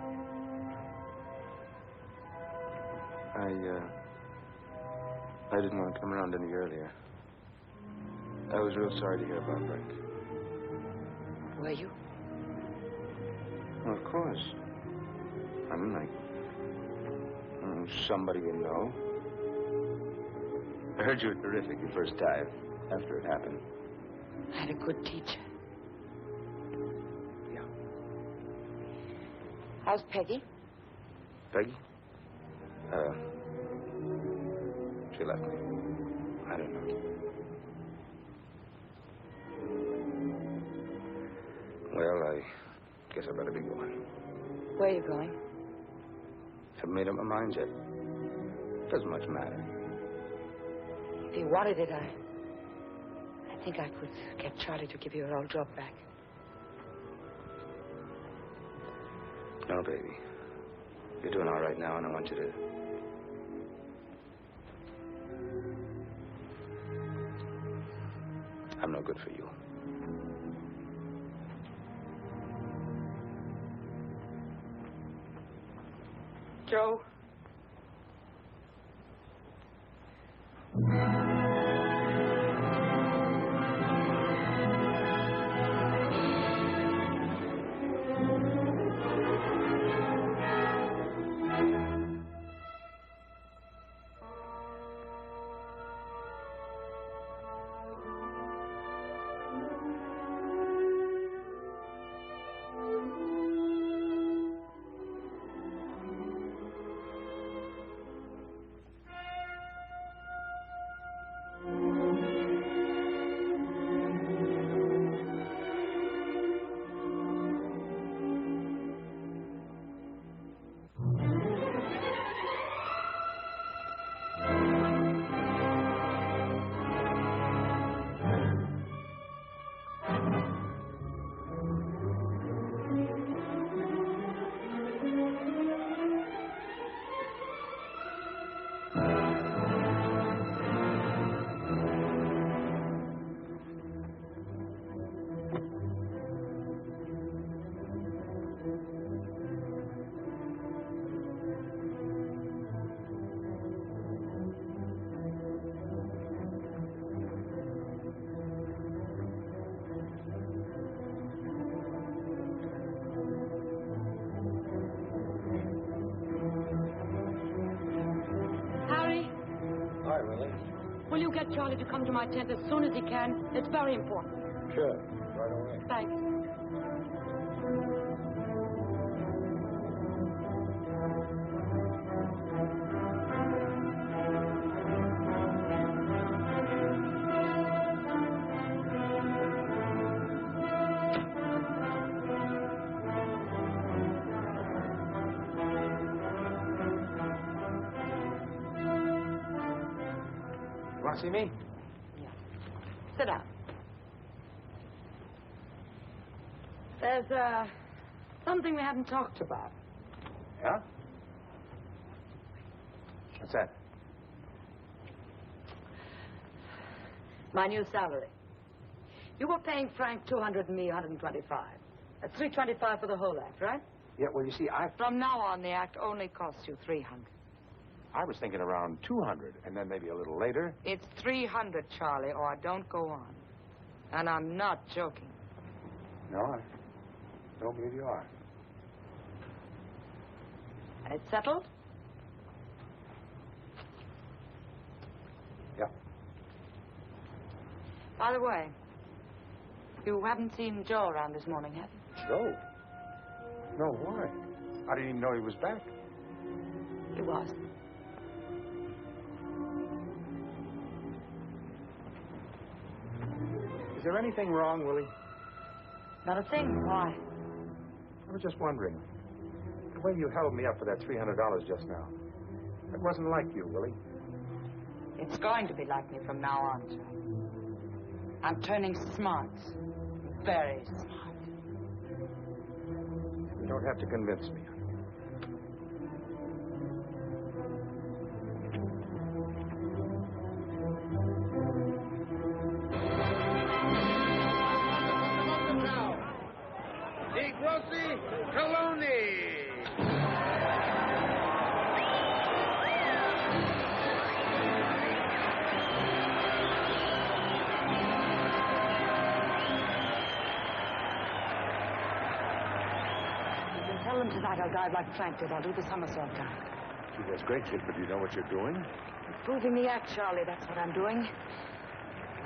I didn't want to come around any earlier. I was real sorry to hear about Frank. Were you? Well, of course. Like somebody you know. I heard you were terrific your first time after it happened. I had a good teacher. Yeah. How's Peggy? Peggy? She left me. I don't know. Well, I guess I better be going. Where are you going? Haven't made up my mind yet. Doesn't much matter. If you wanted it, I think I could get Charlie to give you your old job back. No, baby. You're doing all right now, and I want you to... I'm no good for you. Joe? Will you get Charlie to come to my tent as soon as he can? It's very important. Sure. Right away. Thanks. You want to see me? Yeah. Sit down. There's, something we haven't talked about. Yeah? What's that? My new salary. You were paying Frank 200 and me 125. That's 325 for the whole act, right? Yeah, well, you see, From now on, the act only costs you 300. I was thinking around 200, and then maybe a little later. It's 300, Charlie, or I don't go on. And I'm not joking. No, I don't believe you are. And it's settled? Yeah. By the way, you haven't seen Joe around this morning, have you? Joe? No, why? I didn't even know he was back. He was. Is there anything wrong, Willie? Not a thing. Why? I was just wondering. The way you held me up for that $300 just now. It wasn't like you, Willie. It's going to be like me from now on, Joe. I'm turning smart. Very smart. You don't have to convince me. Tonight I'll dive like Frank did. I'll do the somersault dive. Gee, that's great, kid, but do you know what you're doing? Proving the act, Charlie. That's what I'm doing.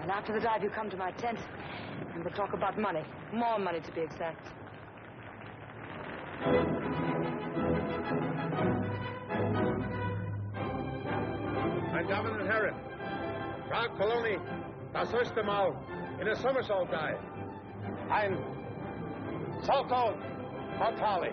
And after the dive, you come to my tent, and we'll talk about money. More money, to be exact. Mein Damen und Herren, Frau Coloni, das erste Mal in a somersault dive. Ein Salto Mortale.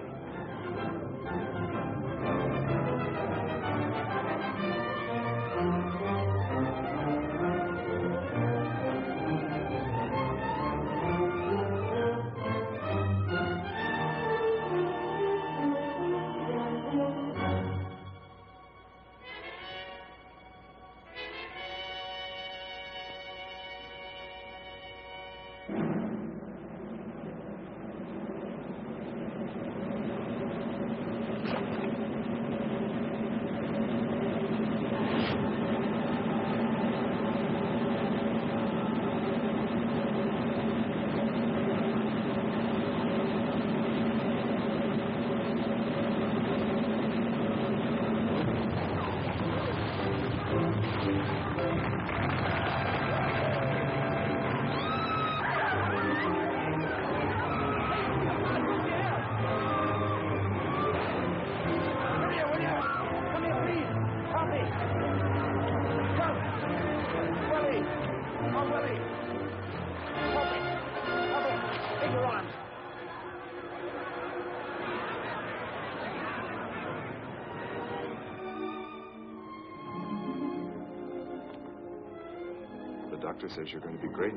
The doctor says you're going to be great.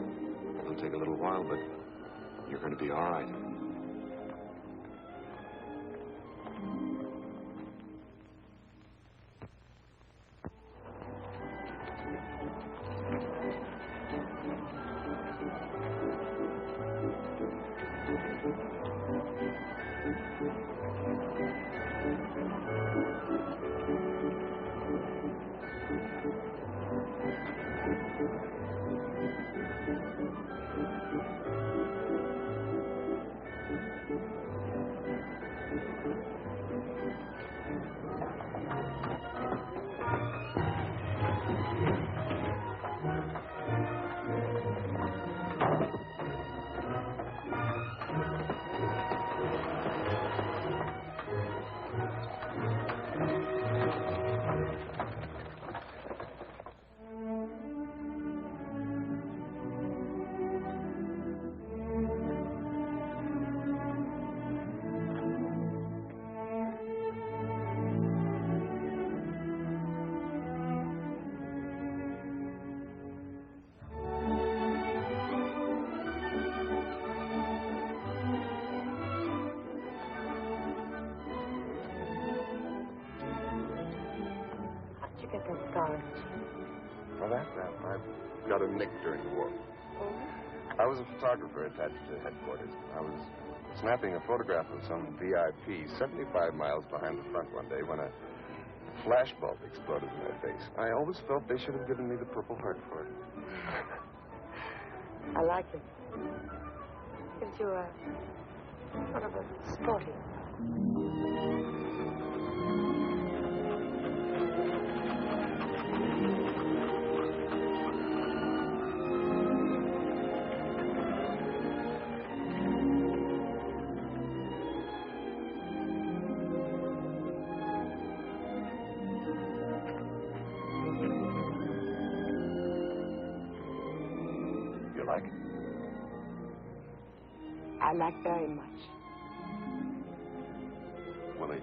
It'll take a little while, but you're going to be all right. Well, I got a nick during the war. I was a photographer attached to headquarters. I was snapping a photograph of some VIP 75 miles behind the front one day when a flashbulb exploded in my face. I always felt they should have given me the Purple Heart for it. I like it. Gives you a sort of a sporty. I like very much. Willie,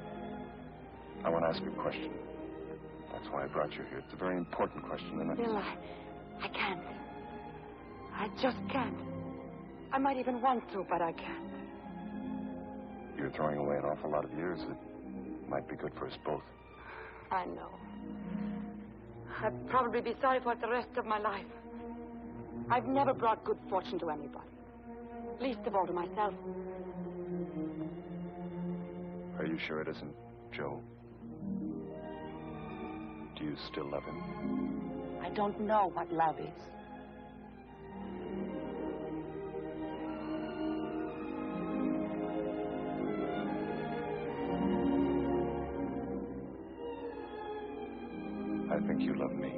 I want to ask you a question. That's why I brought you here. It's a very important question, and Bill, I can't. I just can't. I might even want to, but I can't. You're throwing away an awful lot of years that might be good for us both. I know. I'd probably be sorry for it the rest of my life. I've never brought good fortune to anybody. Least of all to myself. Are you sure it isn't Joe? Do you still love him? I don't know what love is. I think you love me.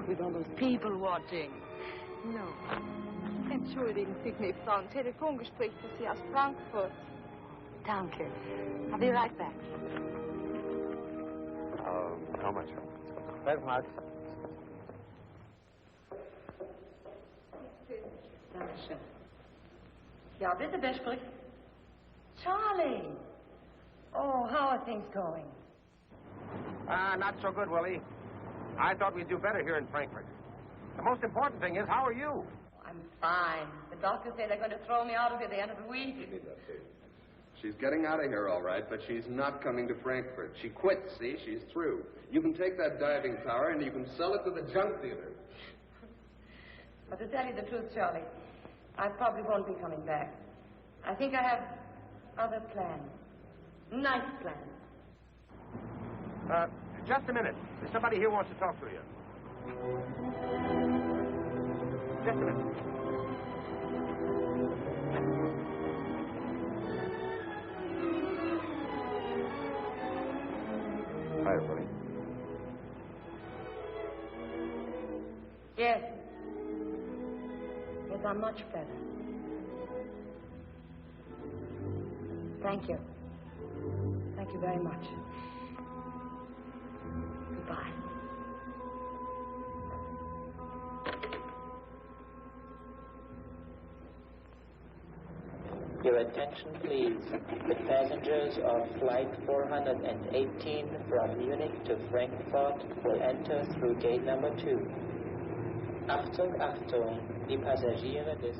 With all those people watching. No. Entschuldigen Sie mich, Frau. Ein Telefongespräch für Sie aus Frankfurt. Danke. I'll be right back. How much? 12 marks. Dankeschön. Ja, bitte, wer spricht? Charlie. Oh, how are things going? Not so good, Willie. I thought we'd do better here in Frankfurt. The most important thing is, how are you? I'm fine. The doctors say they're going to throw me out of here at the end of the week. She's getting out of here, all right, but she's not coming to Frankfurt. She quit, see? She's through. You can take that diving tower and you can sell it to the junk dealer. But to tell you the truth, Charlie, I probably won't be coming back. I think I have other plans. Nice plans. Just a minute. There's somebody here wants to talk to you. Just a minute. Hi, Willie. Yes. Yes, I'm much better. Thank you. Thank you very much. Goodbye. Your attention, please. The passengers of Flight 418 from Munich to Frankfurt will enter through gate number 2. Achtung, Achtung, die Passagiere des...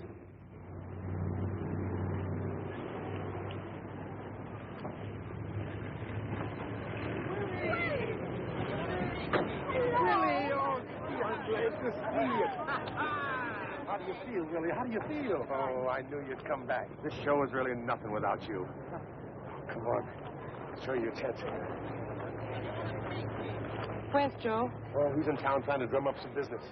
How do you feel, Willie? How do you feel? Oh, I knew you'd come back. This show is really nothing without you. Oh, come on. I'll show you a chance. Where's Joe? Oh, he's in town trying to drum up some business.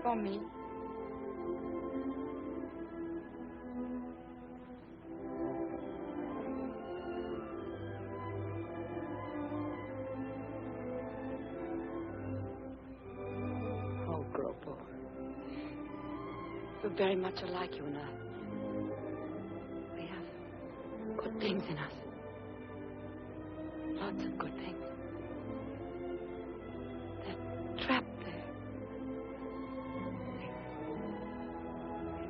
For me. Oh, Gropo. We're very much alike, you and I. We have good things in us. Lots of good things. They're trapped there.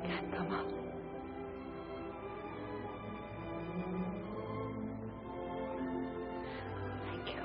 They can't come out. Thank you.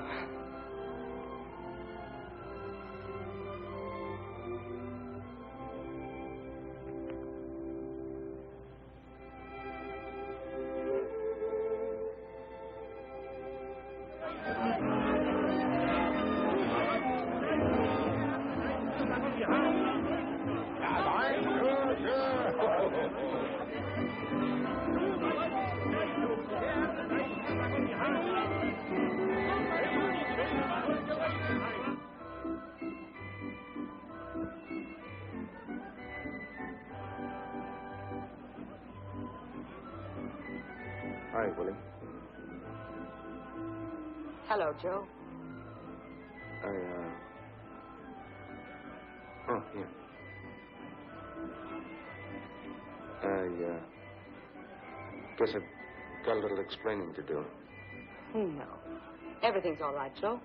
Hi, Willie. Hello, Joe. Oh, yeah. Guess I've got a little explaining to do. No. Everything's all right, Joe.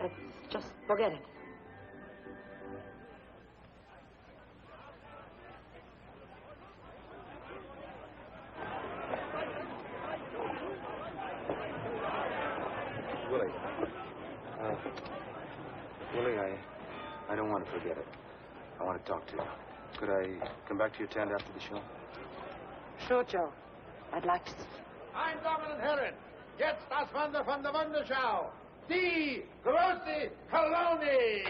Let's just forget it. Willie. Willie, I don't want to forget it. I want to talk to you. Could I come back to your tent after the show? Sure, Joe. I'd like to see you. Meine Damen und Herren, jetzt das Wunder von der Wunderschau. Die große Kolonie.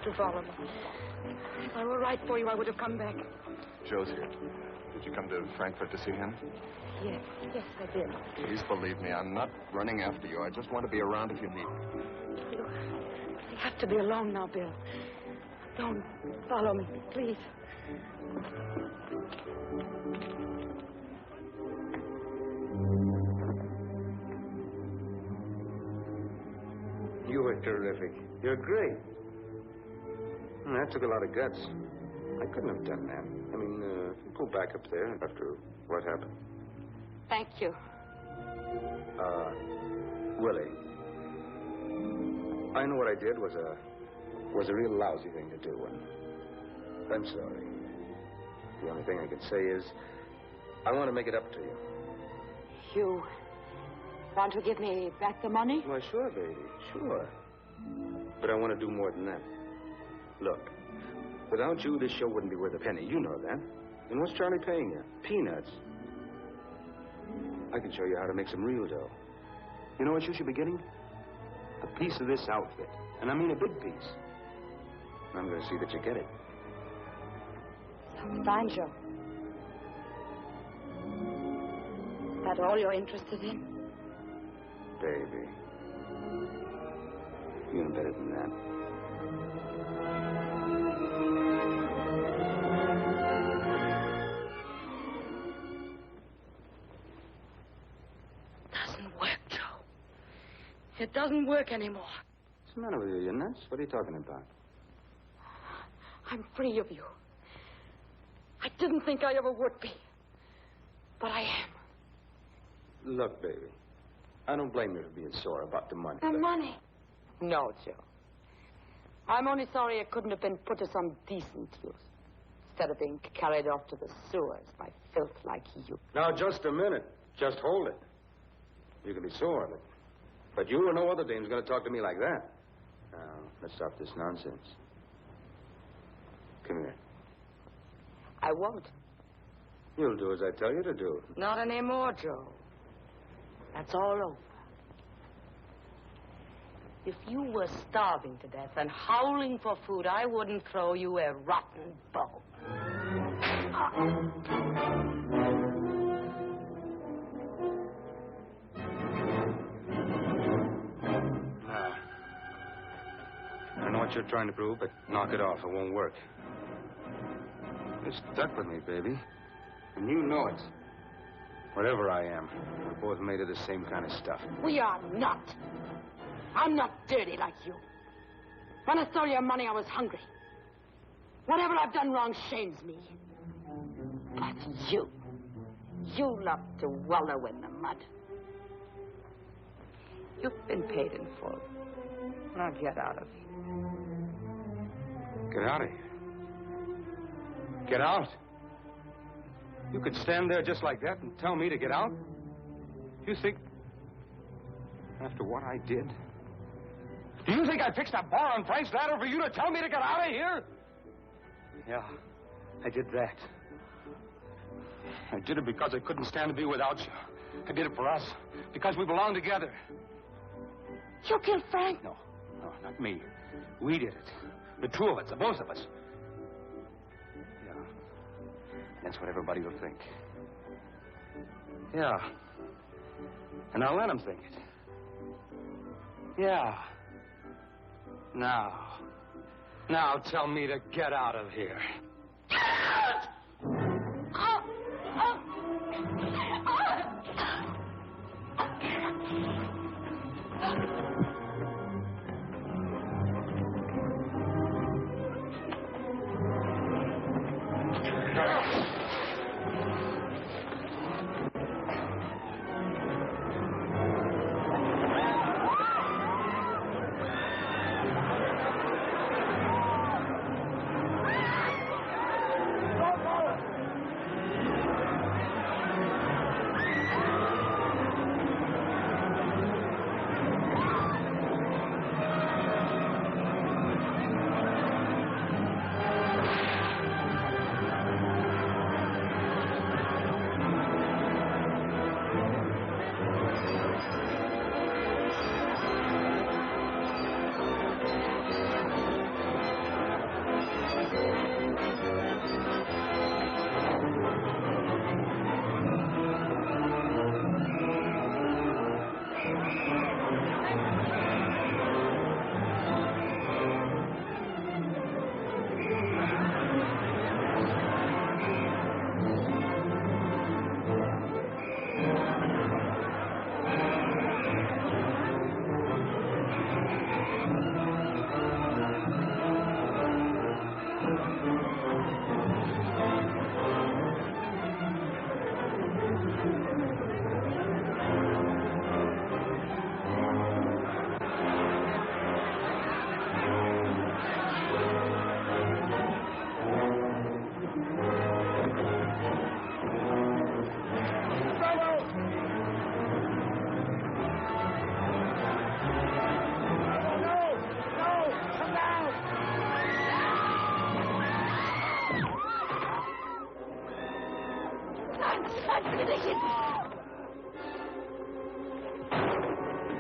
To follow me. If I were right for you, I would have come back. Joe's here. Did you come to Frankfurt to see him? Yes, I did. Please believe me, I'm not running after you. I just want to be around if you need me. Look, I have to be alone now, Bill. Don't follow me, please. You were terrific. You're great. That took a lot of guts. I couldn't have done that. I mean, go back up there after what happened. Thank you. Willie, I know what I did was a real lousy thing to do, and I'm sorry. The only thing I can say is I want to make it up to you. You want to give me back the money? Why, sure, baby, sure. But I want to do more than that. Look, without you, this show wouldn't be worth a penny. You know that. And what's Charlie paying you? Peanuts. I can show you how to make some real dough. You know what you should be getting? A piece of this outfit. And I mean a big piece. And I'm going to see that you get it. So fine, Joe. Is that all you're interested in? Baby. You know better than that. It doesn't work anymore. What's the matter with you? You're nuts? What are you talking about? I'm free of you. I didn't think I ever would be. But I am. Look, baby. I don't blame you for being sore about the money. The money? No, Joe. I'm only sorry it couldn't have been put to some decent use. Instead of being carried off to the sewers by filth like you. Now, just a minute. Just hold it. You can be sore, but you or no other dame's going to talk to me like that. Now, let's stop this nonsense. Come here. I won't. You'll do as I tell you to do. Not anymore, Joe. That's all over. If you were starving to death and howling for food, I wouldn't throw you a rotten bone. I know what you're trying to prove, but knock it off. It won't work. You're stuck with me, baby. And you know it. Whatever I am, we're both made of the same kind of stuff. We are not. I'm not dirty like you. When I stole your money, I was hungry. Whatever I've done wrong shames me. But you love to wallow in the mud. You've been paid in full. Now get out of here. Get out of here. Get out? You could stand there just like that and tell me to get out? You think... After what I did? Do you think I fixed a bar on Frank's ladder for you to tell me to get out of here? Yeah, I did that. I did it because I couldn't stand to be without you. I did it for us, because we belong together. You killed Frank? No, not me. We did it. The two of us, the both of us. Yeah, that's what everybody will think. Yeah, and I'll let them think it. Yeah. Now tell me to get out of here.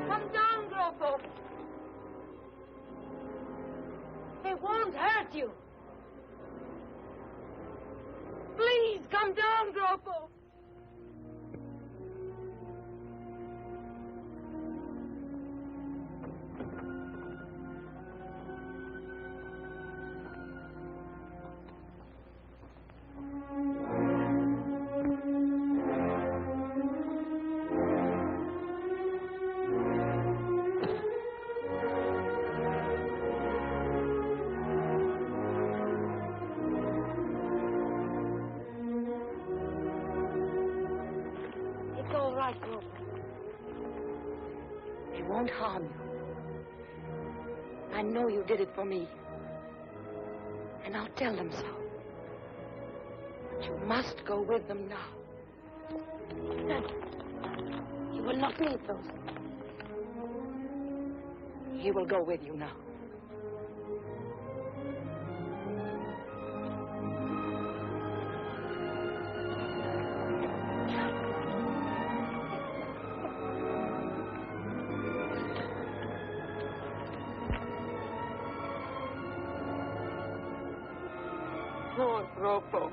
Come down, Gropo. It won't hurt you. Please, come down, Gropo. It won't harm you. I know you did it for me. And I'll tell them so. But you must go with them now. You He will not need those. He will go with you now. Purtroppo.